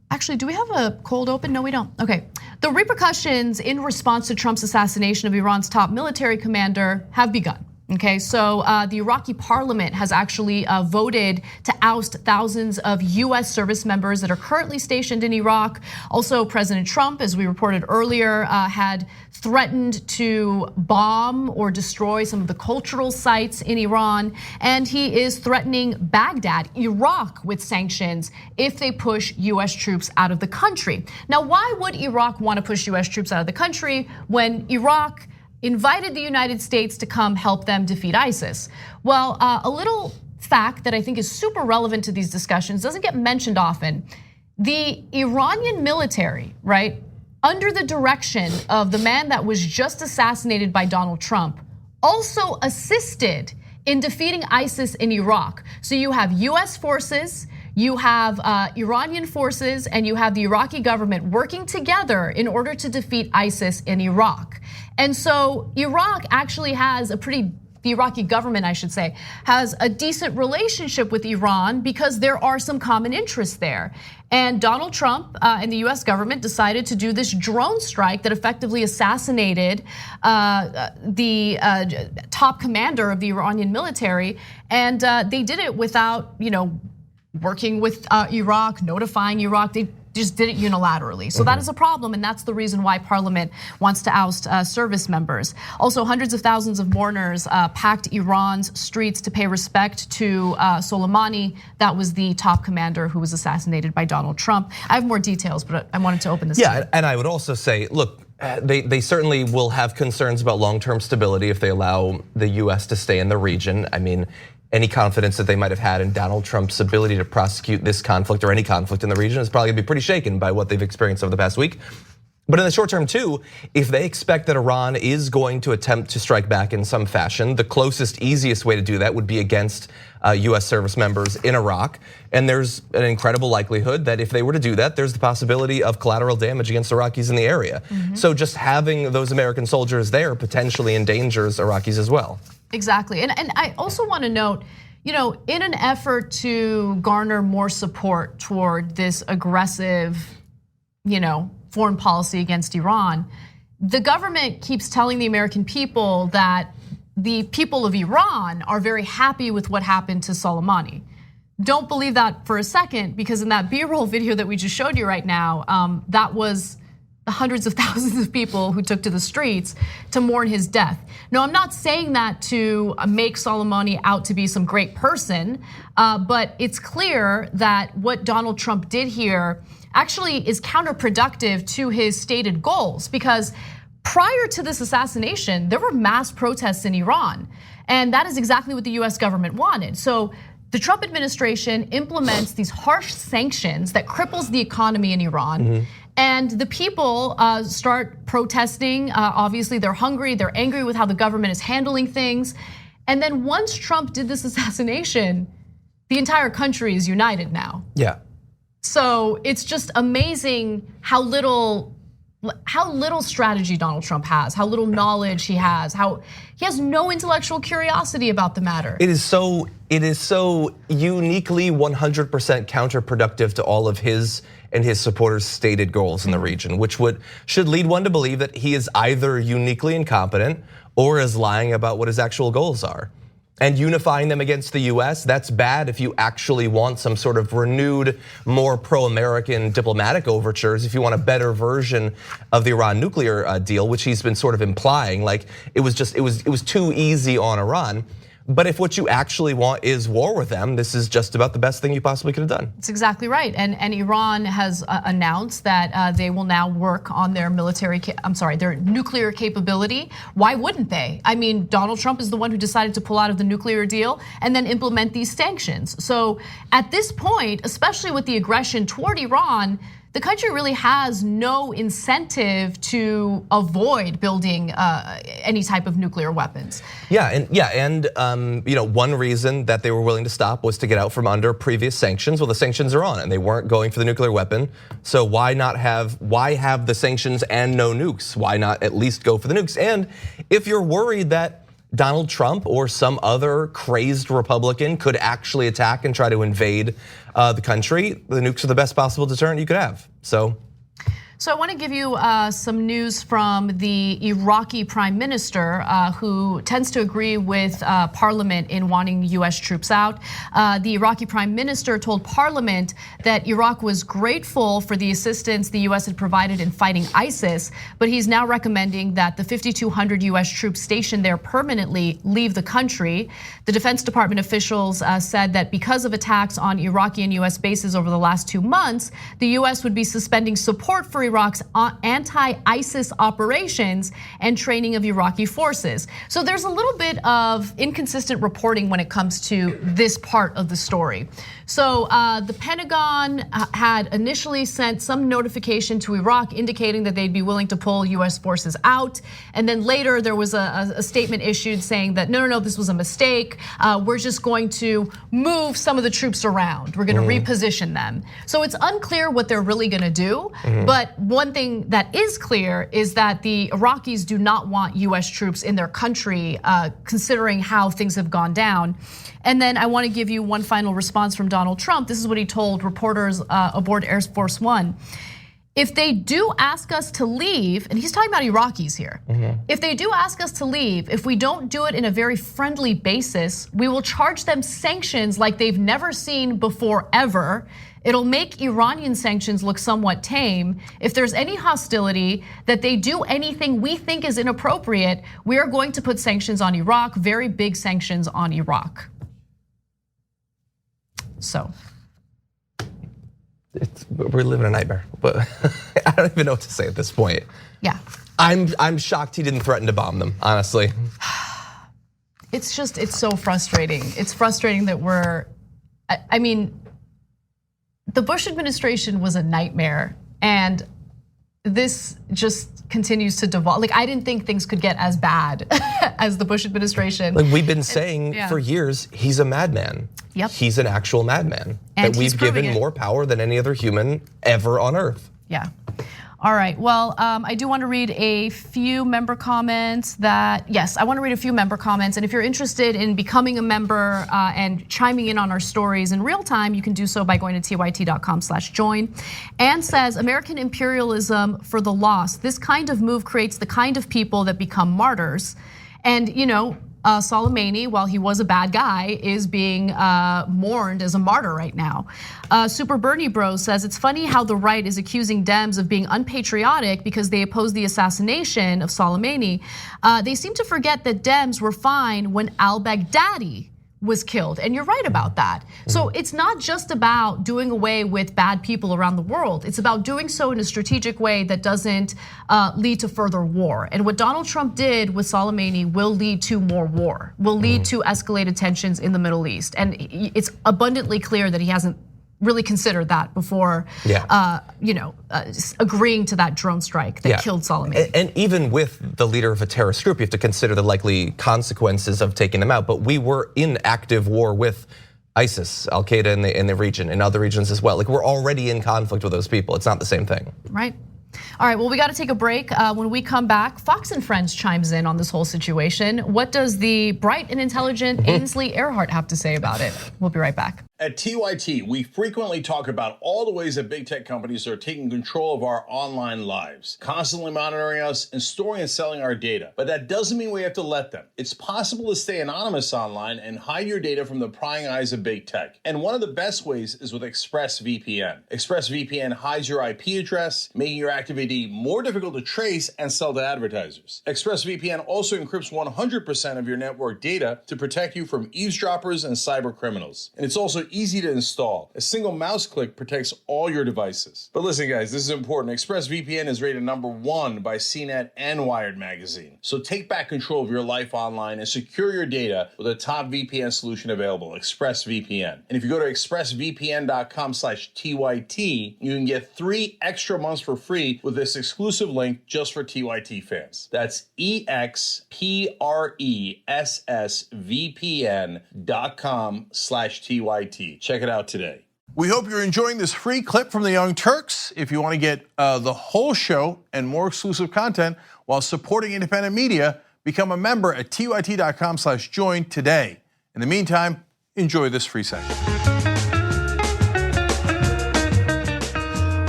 Actually, do we have a cold open? No, we don't. Okay. The repercussions in response to Trump's assassination of Iran's top military commander have begun. Okay, so the Iraqi parliament has actually voted to oust thousands of US service members that are currently stationed in Iraq. Also, President Trump, as we reported earlier, had threatened to bomb or destroy some of the cultural sites in Iran. And he is threatening Baghdad, Iraq, with sanctions if they push US troops out of the country. Now, why would Iraq want to push US troops out of the country when Iraq invited the United States to come help them defeat ISIS? Well, a little fact that I think is super relevant to these discussions, doesn't get mentioned often. The Iranian military, right, under the direction of the man that was just assassinated by Donald Trump, also assisted in defeating ISIS in Iraq. So you have US forces, you have Iranian forces, and you have the Iraqi government working together in order to defeat ISIS in Iraq. And so Iraq actually has the Iraqi government, I should say, has a decent relationship with Iran because there are some common interests there. And Donald Trump and the US government decided to do this drone strike that effectively assassinated the top commander of the Iranian military. And they did it without, working with Iraq, notifying Iraq. They just did it unilaterally. So that is a problem, and that's the reason why Parliament wants to oust service members. Also, hundreds of thousands of mourners packed Iran's streets to pay respect to Soleimani. That was the top commander who was assassinated by Donald Trump. I have more details, but I wanted to open this. Yeah, and I would also say, look, they certainly will have concerns about long-term stability if they allow the US to stay in the region. I mean, any confidence that they might have had in Donald Trump's ability to prosecute this conflict or any conflict in the region is probably gonna be pretty shaken by what they've experienced over the past week. But in the short term too, if they expect that Iran is going to attempt to strike back in some fashion, the closest, easiest way to do that would be against US service members in Iraq. And there's an incredible likelihood that if they were to do that, there's the possibility of collateral damage against Iraqis in the area. So just having those American soldiers there potentially endangers Iraqis as well. Exactly, and I also want to note, in an effort to garner more support toward this aggressive, foreign policy against Iran, the government keeps telling the American people that the people of Iran are very happy with what happened to Soleimani. Don't believe that for a second, because in that B-roll video that we just showed you right now, that was the hundreds of thousands of people who took to the streets to mourn his death. No, I'm not saying that to make Soleimani out to be some great person, but it's clear that what Donald Trump did here actually is counterproductive to his stated goals, because prior to this assassination, there were mass protests in Iran, and that is exactly what the US government wanted. So the Trump administration implements these harsh sanctions that cripples the economy in Iran. And the people start protesting. Obviously, they're hungry, they're angry with how the government is handling things. And then once Trump did this assassination, the entire country is united now. Yeah. So it's just amazing how little how little strategy Donald Trump has, how little knowledge he has, how he has no intellectual curiosity about the matter. It is so uniquely 100% counterproductive to all of his and his supporters' stated goals in the region, which should lead one to believe that he is either uniquely incompetent or is lying about what his actual goals are. And unifying them against the US, that's bad if you actually want some sort of renewed, more pro-American diplomatic overtures, if you want a better version of the Iran nuclear deal, which he's been sort of implying, like it was too easy on Iran. But if what you actually want is war with them, this is just about the best thing you possibly could have done. That's exactly right. And Iran has announced that they will now work on their their nuclear capability. Why wouldn't they? I mean, Donald Trump is the one who decided to pull out of the nuclear deal and then implement these sanctions. So at this point, especially with the aggression toward Iran, the country really has no incentive to avoid building any type of nuclear weapons. And one reason that they were willing to stop was to get out from under previous sanctions. Well, the sanctions are on, and they weren't going for the nuclear weapon. So why have the sanctions and no nukes? Why not at least go for the nukes? And if you're worried that Donald Trump or some other crazed Republican could actually attack and try to invade the country, the nukes are the best possible deterrent you could have. So I want to give you some news from the Iraqi prime minister who tends to agree with parliament in wanting US troops out. The Iraqi prime minister told parliament that Iraq was grateful for the assistance the US had provided in fighting ISIS, but he's now recommending that the 5,200 US troops stationed there permanently leave the country. The Defense Department officials said that because of attacks on Iraqi and US bases over the last 2 months, the US would be suspending support for Iraq's anti-ISIS operations and training of Iraqi forces. So there's a little bit of inconsistent reporting when it comes to this part of the story. So the Pentagon had initially sent some notification to Iraq indicating that they'd be willing to pull US forces out. And then later there was a statement issued saying that no, this was a mistake. We're just going to move some of the troops around. We're gonna reposition them. So it's unclear what they're really gonna do. But one thing that is clear is that the Iraqis do not want US troops in their country, considering how things have gone down. And then I want to give you one final response from Donald Trump. This is what he told reporters aboard Air Force One. If they do ask us to leave, and he's talking about Iraqis here. If they do ask us to leave, if we don't do it in a very friendly basis, we will charge them sanctions like they've never seen before ever. It'll make Iranian sanctions look somewhat tame. If there's any hostility, that they do anything we think is inappropriate, we are going to put sanctions on Iraq, very big sanctions on Iraq. So. We're living a nightmare, but I don't even know what to say at this point. Yeah. I'm shocked he didn't threaten to bomb them, honestly. It's so frustrating. It's frustrating that I mean, the Bush administration was a nightmare, and this just continues to devolve. Like, I didn't think things could get as bad as the Bush administration. Like we've been saying for years, he's a madman. Yep. He's an actual madman. And that we've given more power than any other human ever on earth. Yeah. All right, well, I do want to read a few member comments yes, I want to read a few member comments. And if you're interested in becoming a member and chiming in on our stories in real time, you can do so by going to tyt.com/join. Ann says, American imperialism for the lost. This kind of move creates the kind of people that become martyrs. And Soleimani, while he was a bad guy, is being mourned as a martyr right now. Super Bernie Bros says, it's funny how the right is accusing Dems of being unpatriotic because they oppose the assassination of Soleimani. They seem to forget that Dems were fine when al-Baghdadi was killed, and you're right about that. So it's not just about doing away with bad people around the world. It's about doing so in a strategic way that doesn't lead to further war. And what Donald Trump did with Soleimani will lead to more war, will lead to escalated tensions in the Middle East. And it's abundantly clear that he hasn't really considered that before, agreeing to that drone strike that killed Soleimani. And even with the leader of a terrorist group, you have to consider the likely consequences of taking them out. But we were in active war with ISIS, Al Qaeda in the region, and other regions as well. Like we're already in conflict with those people. It's not the same thing. Right. All right, well, we got to take a break. When we come back, Fox and Friends chimes in on this whole situation. What does the bright and intelligent Ainsley Earhart have to say about it? We'll be right back. At TYT, we frequently talk about all the ways that big tech companies are taking control of our online lives, constantly monitoring us and storing and selling our data. But that doesn't mean we have to let them. It's possible to stay anonymous online and hide your data from the prying eyes of big tech. And one of the best ways is with ExpressVPN. ExpressVPN hides your IP address, making your activity more difficult to trace and sell to advertisers. ExpressVPN also encrypts 100% of your network data to protect you from eavesdroppers and cyber criminals. And it's also easy to install. A single mouse click protects all your devices. But listen, guys, this is important. ExpressVPN is rated #1 by CNET and Wired magazine. So take back control of your life online and secure your data with a top VPN solution available, ExpressVPN. And if you go to expressvpn.com/TYT, you can get 3 extra months for free with this exclusive link just for TYT fans. That's expressvpn.com/TYT. Check it out today. We hope you're enjoying this free clip from the Young Turks. If you want to get the whole show and more exclusive content while supporting independent media, become a member at tyt.com/join today. In the meantime, enjoy this free segment.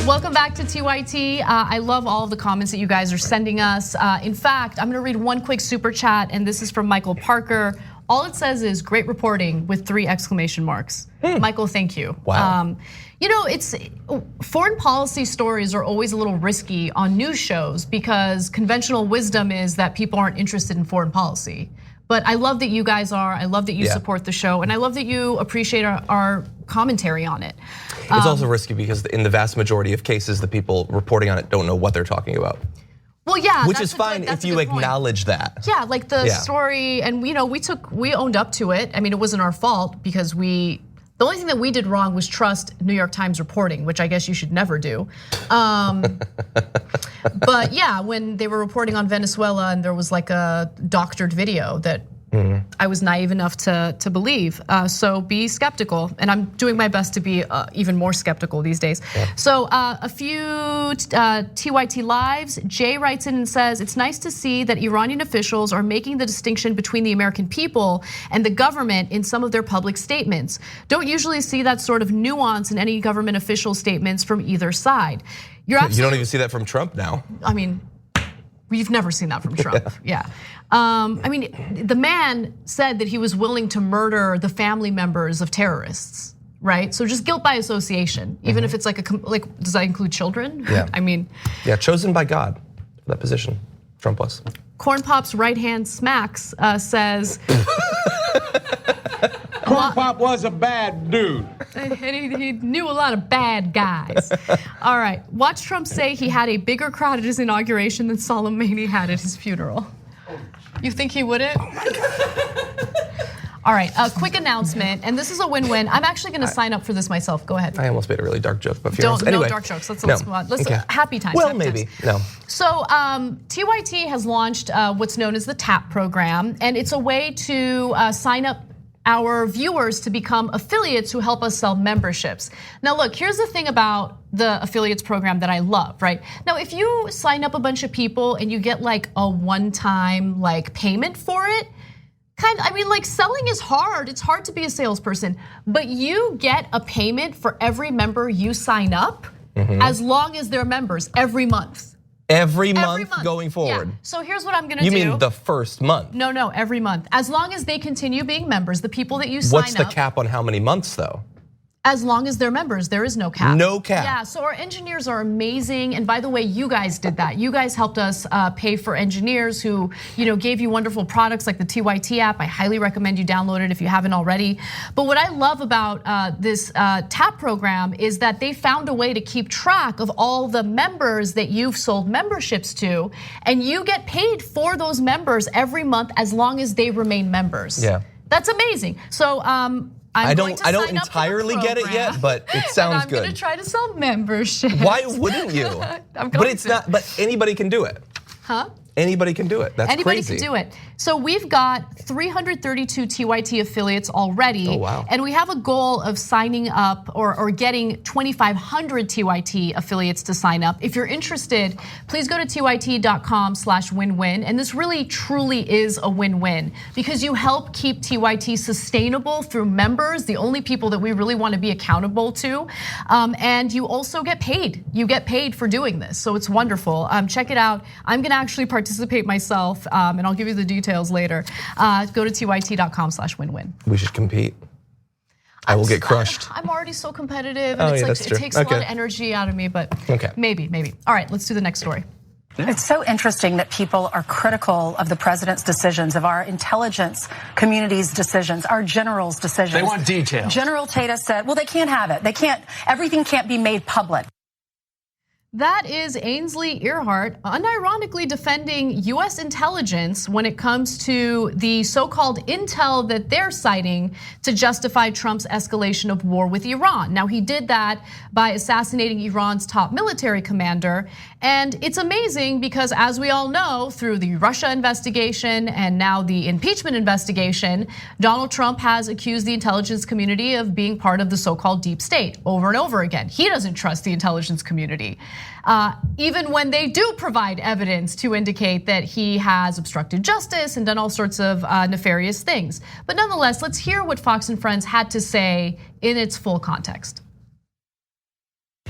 Welcome back to TYT. I love all of the comments that you guys are sending us. In fact, I'm gonna read one quick super chat, and this is from Michael Parker. All it says is great reporting with 3 exclamation marks. Michael, thank you. Wow. You know, it's foreign policy stories are always a little risky on news shows because conventional wisdom is that people aren't interested in foreign policy. But I love that you guys are. I love that you support the show, and I love that you appreciate our commentary on it. It's also risky because in the vast majority of cases, the people reporting on it don't know what they're talking about. Well, yeah, which is fine if you acknowledge that. Yeah, like the story, and we owned up to it. I mean, it wasn't our fault because the only thing that we did wrong was trust New York Times reporting, which I guess you should never do. But yeah, when they were reporting on Venezuela and there was like a doctored video that I was naive enough to believe. So be skeptical, and I'm doing my best to be even more skeptical these days. So a few TYT lives. Jay writes in and says, it's nice to see that Iranian officials are making the distinction between the American people and the government in some of their public statements. Don't usually see that sort of nuance in any government official statements from either side. You don't even see that from Trump now. I mean, we've never seen that from Trump, yeah. I mean, the man said that he was willing to murder the family members of terrorists, right? So just guilt by association, even if it's like does that include children? Yeah. I mean. Yeah, chosen by God for that position, Trump was. Corn Pop's right hand smacks says. Corn Pop was a bad dude. He knew a lot of bad guys. All right, watch Trump say he had a bigger crowd at his inauguration than Soleimani had at his funeral. You think he wouldn't? Oh my God. All right, a quick announcement, and this is a win-win. I'm actually gonna sign up for this myself, go ahead. I almost made a really dark joke, but anyway. No dark jokes, let's move on. Happy times. Well, happy maybe, times. no. So TYT has launched what's known as the TAP program, and it's a way to sign up our viewers to become affiliates who help us sell memberships. Now look, here's the thing about the affiliates program that I love, right? Now if you sign up a bunch of people and you get like a one-time like payment for it, I mean, like selling is hard. It's hard to be a salesperson, but you get a payment for every member you sign up as long as they're members every month. Every month going forward. Yeah. So here's what I'm gonna do. You mean the first month? No, every month. As long as they continue being members, the people that you sign up. What's the cap on how many months though? As long as they're members, there is no cap. No cap. Yeah, so our engineers are amazing. And by the way, you guys did that. You guys helped us pay for engineers who gave you wonderful products like the TYT app. I highly recommend you download it if you haven't already. But what I love about this TAP program is that they found a way to keep track of all the members that you've sold memberships to. And you get paid for those members every month as long as they remain members. Yeah. That's amazing. So I don't entirely get it yet, but it sounds good. I'm gonna try to sell memberships. Why wouldn't you? I'm going but it's not. But anybody can do it. Huh? Anybody can do it. That's Anybody crazy. can do it. So we've got 332 TYT affiliates already. Oh, wow. And we have a goal of signing up or getting 2,500 TYT affiliates to sign up. If you're interested, please go to tyt.com/win-win. And this really truly is a win-win because you help keep TYT sustainable through members, the only people that we really want to be accountable to. And you also get paid. You get paid for doing this. So it's wonderful. Check it out. I'm gonna actually participate myself, and I'll give you the details later. Go to tyt.com/win-win. We should compete. I will get crushed. I'm already so competitive, Oh, and yeah, it's that's like it true. takes a lot of Okay. energy out of me, but Okay. maybe. All right, let's do the next story. It's so interesting that people are critical of the president's decisions, of our intelligence community's decisions, our generals' decisions. They want details. General Tata said, well, they can't have it. Everything can't be made public. That is Ainsley Earhart unironically defending US intelligence when it comes to the so-called intel that they're citing to justify Trump's escalation of war with Iran. Now, he did that by assassinating Iran's top military commander. And it's amazing because, as we all know, through the Russia investigation and now the impeachment investigation, Donald Trump has accused the intelligence community of being part of the so-called deep state over and over again. He doesn't trust the intelligence community. Even when they do provide evidence to indicate that he has obstructed justice and done all sorts of nefarious things. But nonetheless, let's hear what Fox and Friends had to say in its full context.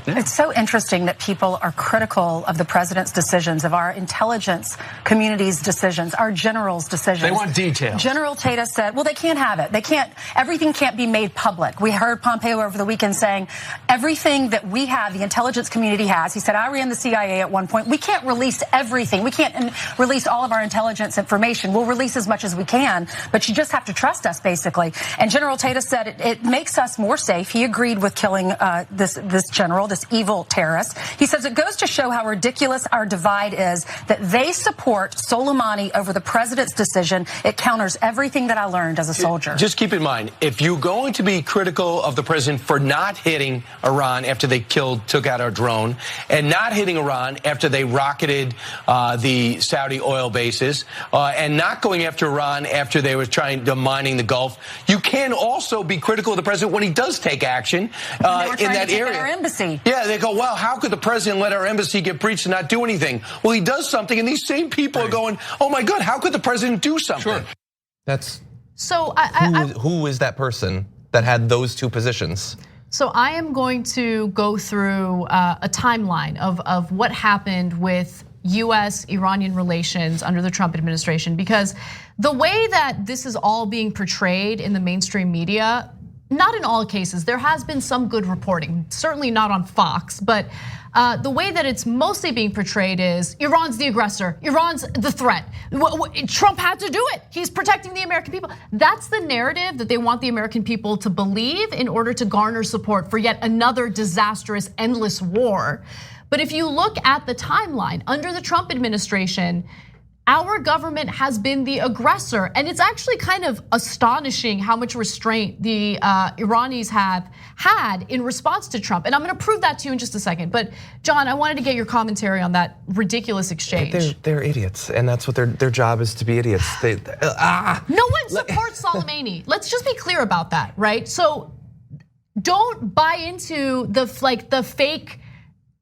It's so interesting that people are critical of the president's decisions, of our intelligence community's decisions, our generals' decisions. They want details. General Tata said, well, they can't have it. Everything can't be made public. We heard Pompeo over the weekend saying everything that we have, the intelligence community has. He said, I ran the CIA at one point. We can't release everything. We can't release all of our intelligence information. We'll release as much as we can, but you just have to trust us, basically. And General Tata said it makes us more safe. He agreed with killing this general, this evil terrorist. He says it goes to show how ridiculous our divide is, that they support Soleimani over the president's decision. It counters everything that I learned as a soldier. Just keep in mind, if you're going to be critical of the president for not hitting Iran after they took out our drone, and not hitting Iran after they rocketed the Saudi oil bases, and not going after Iran after they were trying to mining the Gulf, you can also be critical of the president when he does take action in that area. Our embassy. Yeah, they go, well, how could the president let our embassy get breached and not do anything? Well, he does something, and these same people are going, oh my God, how could the president do something? Sure. That's So who is that person that had those two positions? So I am going to go through a timeline of what happened with US-Iranian relations under the Trump administration, because the way that this is all being portrayed in the mainstream media, not in all cases, there has been some good reporting, certainly not on Fox, but the way that it's mostly being portrayed is Iran's the aggressor, Iran's the threat. Trump had to do it, he's protecting the American people. That's the narrative that they want the American people to believe in order to garner support for yet another disastrous, endless war. But if you look at the timeline under the Trump administration, our government has been the aggressor, and it's actually kind of astonishing how much restraint the Iranis have had in response to Trump. And I'm gonna prove that to you in just a second. But John, I wanted to get your commentary on that ridiculous exchange. They're idiots, and that's what their job is, to be idiots. No one supports Soleimani. Let's just be clear about that, right? So don't buy into the fake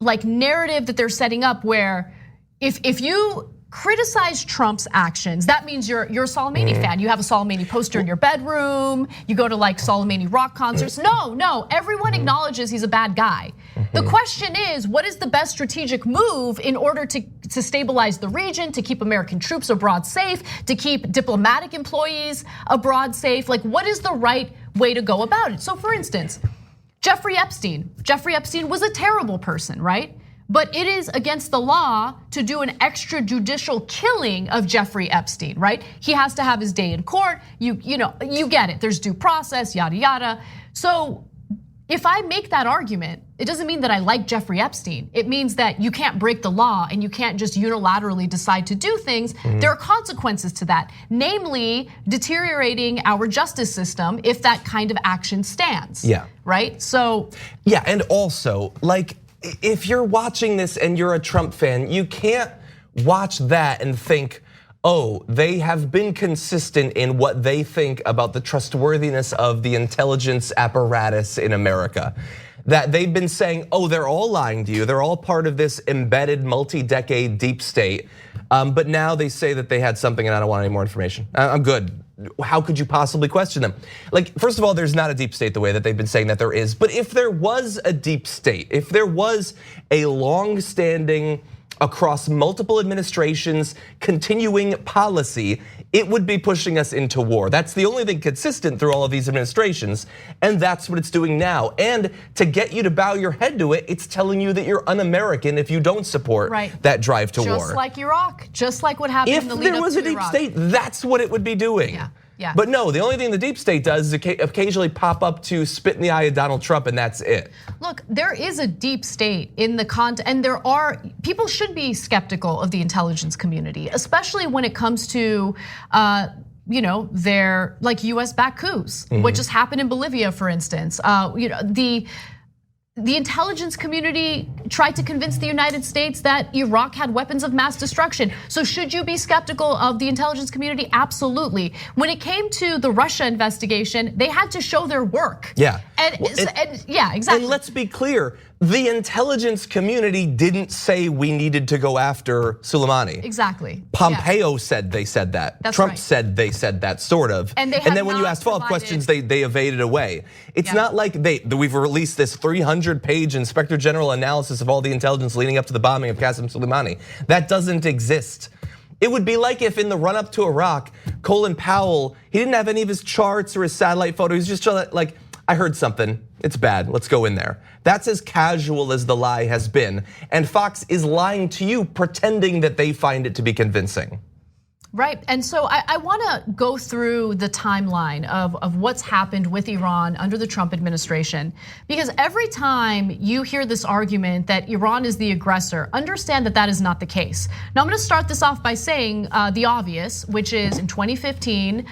narrative that they're setting up, where if you criticize Trump's actions, that means you're a Soleimani fan. You have a Soleimani poster in your bedroom. You go to Soleimani rock concerts. No, everyone acknowledges he's a bad guy. The question is, what is the best strategic move in order to stabilize the region, to keep American troops abroad safe, to keep diplomatic employees abroad safe? What is the right way to go about it? So for instance, Jeffrey Epstein was a terrible person, right? But it is against the law to do an extrajudicial killing of Jeffrey Epstein, right? He has to have his day in court. You get it. There's due process, yada yada. So if I make that argument, it doesn't mean that I like Jeffrey Epstein. It means that you can't break the law and you can't just unilaterally decide to do things. There are consequences to that, namely deteriorating our justice system if that kind of action stands. Yeah. Right? So yeah, and also if you're watching this and you're a Trump fan, you can't watch that and think, oh, they have been consistent in what they think about the trustworthiness of the intelligence apparatus in America. That they've been saying, oh, they're all lying to you. They're all part of this embedded multi-decade deep state. But now they say that they had something and I don't want any more information. I'm good. How could you possibly question them? Like, first of all, there's not a deep state the way that they've been saying that there is. But if there was a deep state, if there was a long-standing, across multiple administrations, continuing policy, it would be pushing us into war. That's the only thing consistent through all of these administrations, and that's what it's doing now. And to get you to bow your head to it, it's telling you that you're un-American if you don't support that drive to war. Just like Iraq, just like what happened in the lead up to Iraq. If there was a deep state, that's what it would be doing. Yeah. But no, the only thing the deep state does is occasionally pop up to spit in the eye of Donald Trump, and that's it. Look, there is a deep state in the and people should be skeptical of the intelligence community, especially when it comes to their like US-backed coups, what just happened in Bolivia, for instance. The intelligence community tried to convince the United States that Iraq had weapons of mass destruction. So should you be skeptical of the intelligence community? Absolutely. When it came to the Russia investigation, they had to show their work. Yeah. And yeah, exactly. And let's be clear, the intelligence community didn't say we needed to go after Soleimani. Exactly. Pompeo said they said that. That's Trump right. said they said that, sort of. And then when you ask follow-up questions, they evaded away. It's not like we've released this 300-page Inspector General analysis of all the intelligence leading up to the bombing of Qasem Soleimani. That doesn't exist. It would be like if in the run-up to Iraq, Colin Powell, he didn't have any of his charts or his satellite photos, just like, I heard something, it's bad, let's go in there. That's as casual as the lie has been. And Fox is lying to you, pretending that they find it to be convincing. Right, and so I wanna go through the timeline of what's happened with Iran under the Trump administration. Because every time you hear this argument that Iran is the aggressor, understand that that is not the case. Now I'm gonna start this off by saying the obvious, which is in 2015,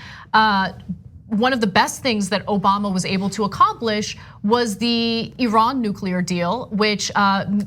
one of the best things that Obama was able to accomplish was the Iran nuclear deal, which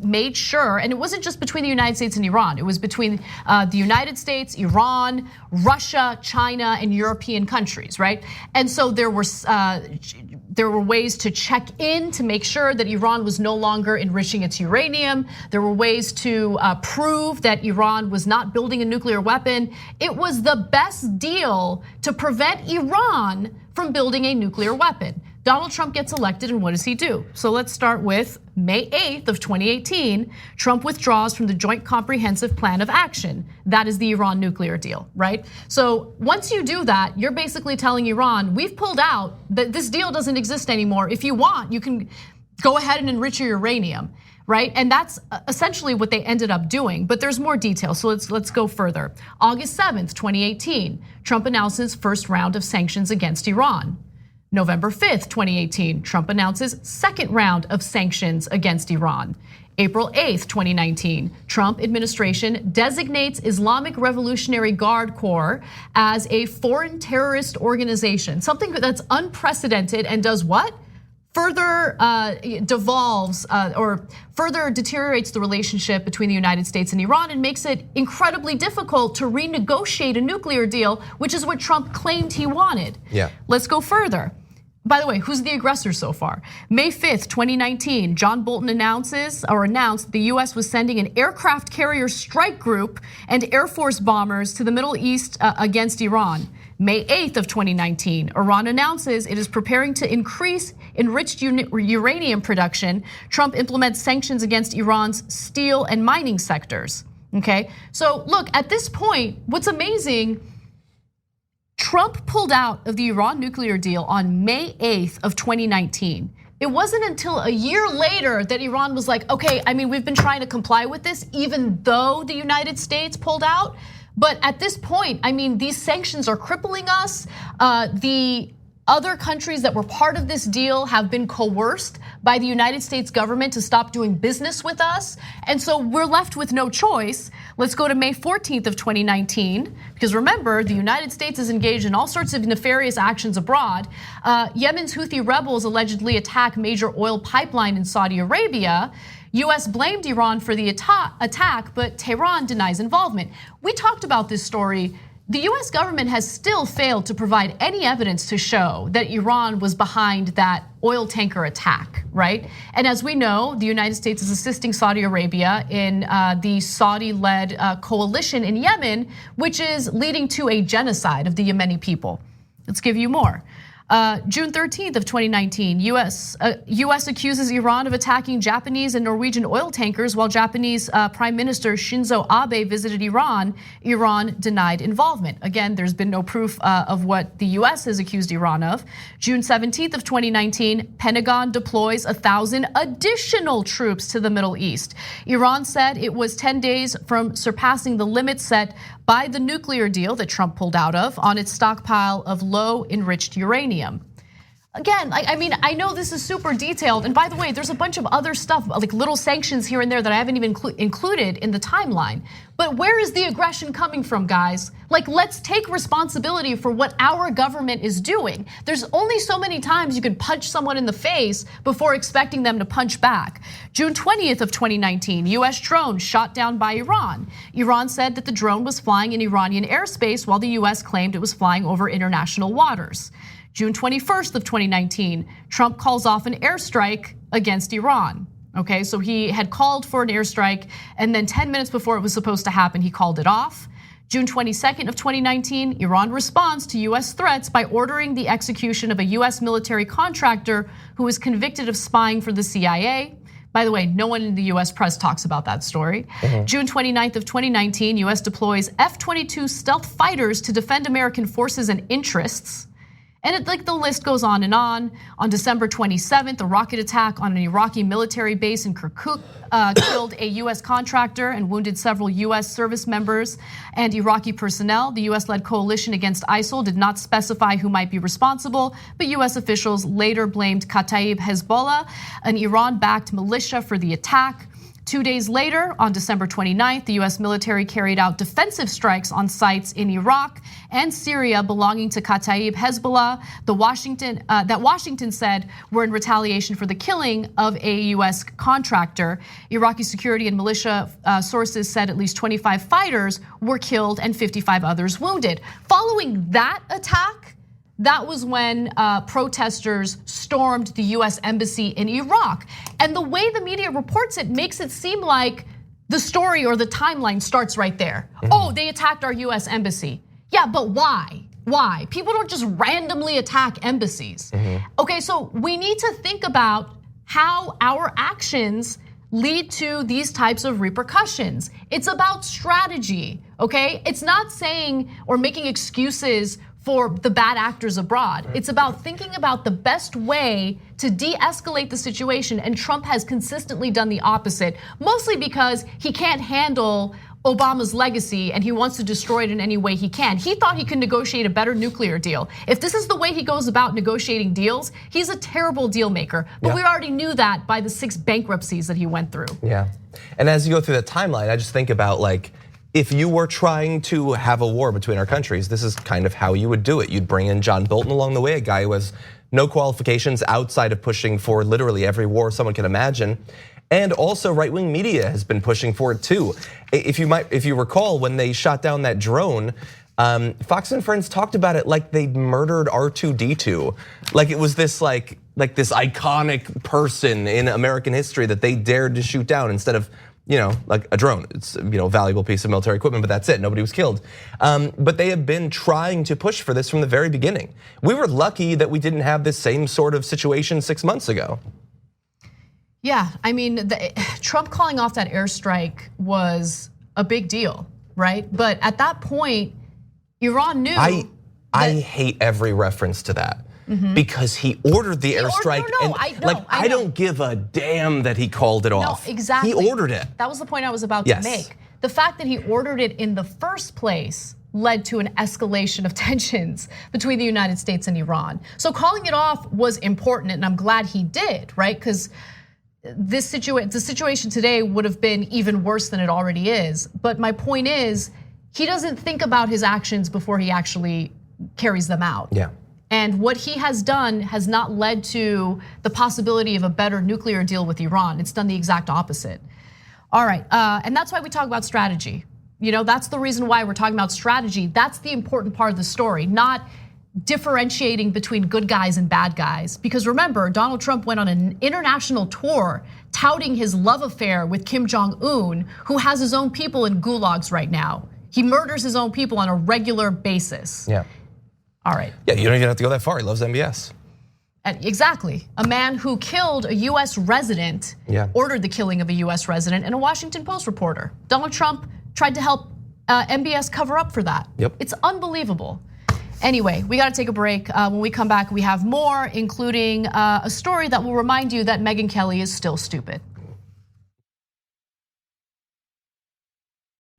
made sure, and it wasn't just between the United States and Iran, it was between the United States, Iran, Russia, China, and European countries, right? And so there were ways to check in to make sure that Iran was no longer enriching its uranium. There were ways to prove that Iran was not building a nuclear weapon. It was the best deal to prevent Iran from building a nuclear weapon. Donald Trump gets elected, and what does he do? So let's start with May 8th of 2018. Trump withdraws from the Joint Comprehensive Plan of Action. That is the Iran nuclear deal, right? So once you do that, you're basically telling Iran, we've pulled out, that this deal doesn't exist anymore. If you want, you can go ahead and enrich your uranium, right? And that's essentially what they ended up doing, but there's more details, so let's go further. August 7th, 2018, Trump announces first round of sanctions against Iran. November 5th, 2018, Trump announces second round of sanctions against Iran. April 8th, 2019, Trump administration designates Islamic Revolutionary Guard Corps as a foreign terrorist organization, something that's unprecedented and does what? Further devolves or further deteriorates the relationship between the United States and Iran and makes it incredibly difficult to renegotiate a nuclear deal, which is what Trump claimed he wanted. Yeah. Let's go further. By the way, who's the aggressor so far? May 5th, 2019, John Bolton announced the US was sending an aircraft carrier strike group and Air Force bombers to the Middle East against Iran. May 8th of 2019, Iran announces it is preparing to increase enriched uranium production. Trump implements sanctions against Iran's steel and mining sectors, okay? So look, at this point, what's amazing, Trump pulled out of the Iran nuclear deal on May 8th of 2019. It wasn't until a year later that Iran was like, okay, I mean, we've been trying to comply with this even though the United States pulled out. But at this point, I mean, these sanctions are crippling us. The other countries that were part of this deal have been coerced by the United States government to stop doing business with us. And so we're left with no choice. Let's go to May 14th of 2019, because remember, the United States is engaged in all sorts of nefarious actions abroad. Yemen's Houthi rebels allegedly attack major oil pipeline in Saudi Arabia. US blamed Iran for the attack, but Tehran denies involvement. We talked about this story. The US government has still failed to provide any evidence to show that Iran was behind that oil tanker attack, right? And as we know, the United States is assisting Saudi Arabia in the Saudi-led coalition in Yemen, which is leading to a genocide of the Yemeni people. Let's give you more. June 13th of 2019, US accuses Iran of attacking Japanese and Norwegian oil tankers while Japanese Prime Minister Shinzo Abe visited Iran. Iran denied involvement. Again, there's been no proof of what the US has accused Iran of. June 17th of 2019, Pentagon deploys 1,000 additional troops to the Middle East. Iran said it was 10 days from surpassing the limit set by the nuclear deal that Trump pulled out of on its stockpile of low enriched uranium. Again, I mean, I know this is super detailed, and by the way, there's a bunch of other stuff, like little sanctions here and there that I haven't even included in the timeline. But where is the aggression coming from, guys? Like, let's take responsibility for what our government is doing. There's only so many times you can punch someone in the face before expecting them to punch back. June 20th of 2019, US drone shot down by Iran. Iran said that the drone was flying in Iranian airspace while the US claimed it was flying over international waters. June 21st of 2019, Trump calls off an airstrike against Iran. Okay, so he had called for an airstrike, and then 10 minutes before it was supposed to happen, he called it off. June 22nd of 2019, Iran responds to US threats by ordering the execution of a US military contractor who was convicted of spying for the CIA. By the way, no one in the US press talks about that story. June 29th of 2019, US deploys F-22 stealth fighters to defend American forces and interests. And the list goes on and on. On December 27th, a rocket attack on an Iraqi military base in Kirkuk killed a US contractor and wounded several US service members and Iraqi personnel. The US-led coalition against ISIL did not specify who might be responsible, but US officials later blamed Kataib Hezbollah, an Iran-backed militia, for the attack. 2 days later, on December 29th, the US military carried out defensive strikes on sites in Iraq and Syria belonging to Kataib Hezbollah, that Washington said were in retaliation for the killing of a US contractor. Iraqi security and militia sources said at least 25 fighters were killed and 55 others wounded. Following that attack, that was when protesters stormed the US embassy in Iraq. And the way the media reports it makes it seem like the story or the timeline starts right there. Oh, they attacked our US embassy. Yeah, but why? Why? People don't just randomly attack embassies. Okay, so we need to think about how our actions lead to these types of repercussions. It's about strategy, okay? It's not saying or making excuses for the bad actors abroad. It's about thinking about the best way to de-escalate the situation, and Trump has consistently done the opposite, mostly because he can't handle Obama's legacy and he wants to destroy it in any way he can. He thought he could negotiate a better nuclear deal. If this is the way he goes about negotiating deals, he's a terrible deal maker. But we already knew that by the 6 bankruptcies that he went through. Yeah, and as you go through that timeline, I just think about, like, if you were trying to have a war between our countries, this is kind of how you would do it. You'd bring in John Bolton along the way, a guy who has no qualifications outside of pushing for literally every war someone can imagine. And also right-wing media has been pushing for it too. If you recall, when they shot down that drone, Fox and Friends talked about it like they murdered R2-D2. Like it was this like this iconic person in American history that they dared to shoot down instead of, like a drone. It's a valuable piece of military equipment, but that's it. Nobody was killed. But they have been trying to push for this from the very beginning. We were lucky that we didn't have this same sort of situation 6 months ago. Yeah, I mean, Trump calling off that airstrike was a big deal, right? But at that point, Iran knew. I hate every reference to that. Because he ordered the airstrike, I don't give a damn that he called it off. No, exactly. He ordered it. That was the point I was about to make. The fact that he ordered it in the first place led to an escalation of tensions between the United States and Iran. So calling it off was important, and I'm glad he did, right? Because the situation today would have been even worse than it already is. But my point is, he doesn't think about his actions before he actually carries them out. Yeah. And what he has done has not led to the possibility of a better nuclear deal with Iran. It's done the exact opposite. All right, and that's why we talk about strategy. You know, that's the reason why we're talking about strategy. That's the important part of the story, not differentiating between good guys and bad guys. Because remember, Donald Trump went on an international tour touting his love affair with Kim Jong-un, who has his own people in gulags right now. He murders his own people on a regular basis. Yeah. All right. Yeah, you don't even have to go that far. He loves MBS. Exactly. A man who killed a US resident, ordered the killing of a US resident, and a Washington Post reporter. Donald Trump tried to help MBS cover up for that. Yep. It's unbelievable. Anyway, we gotta take a break. When we come back, we have more, including a story that will remind you that Megyn Kelly is still stupid.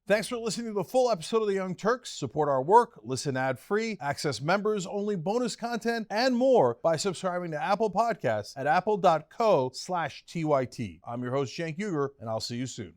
Thanks for listening to the full episode of the Young Turks. Support our work, listen ad-free, access members-only bonus content, and more by subscribing to Apple Podcasts at apple.co/TYT. I'm your host, Cenk Uygur, and I'll see you soon.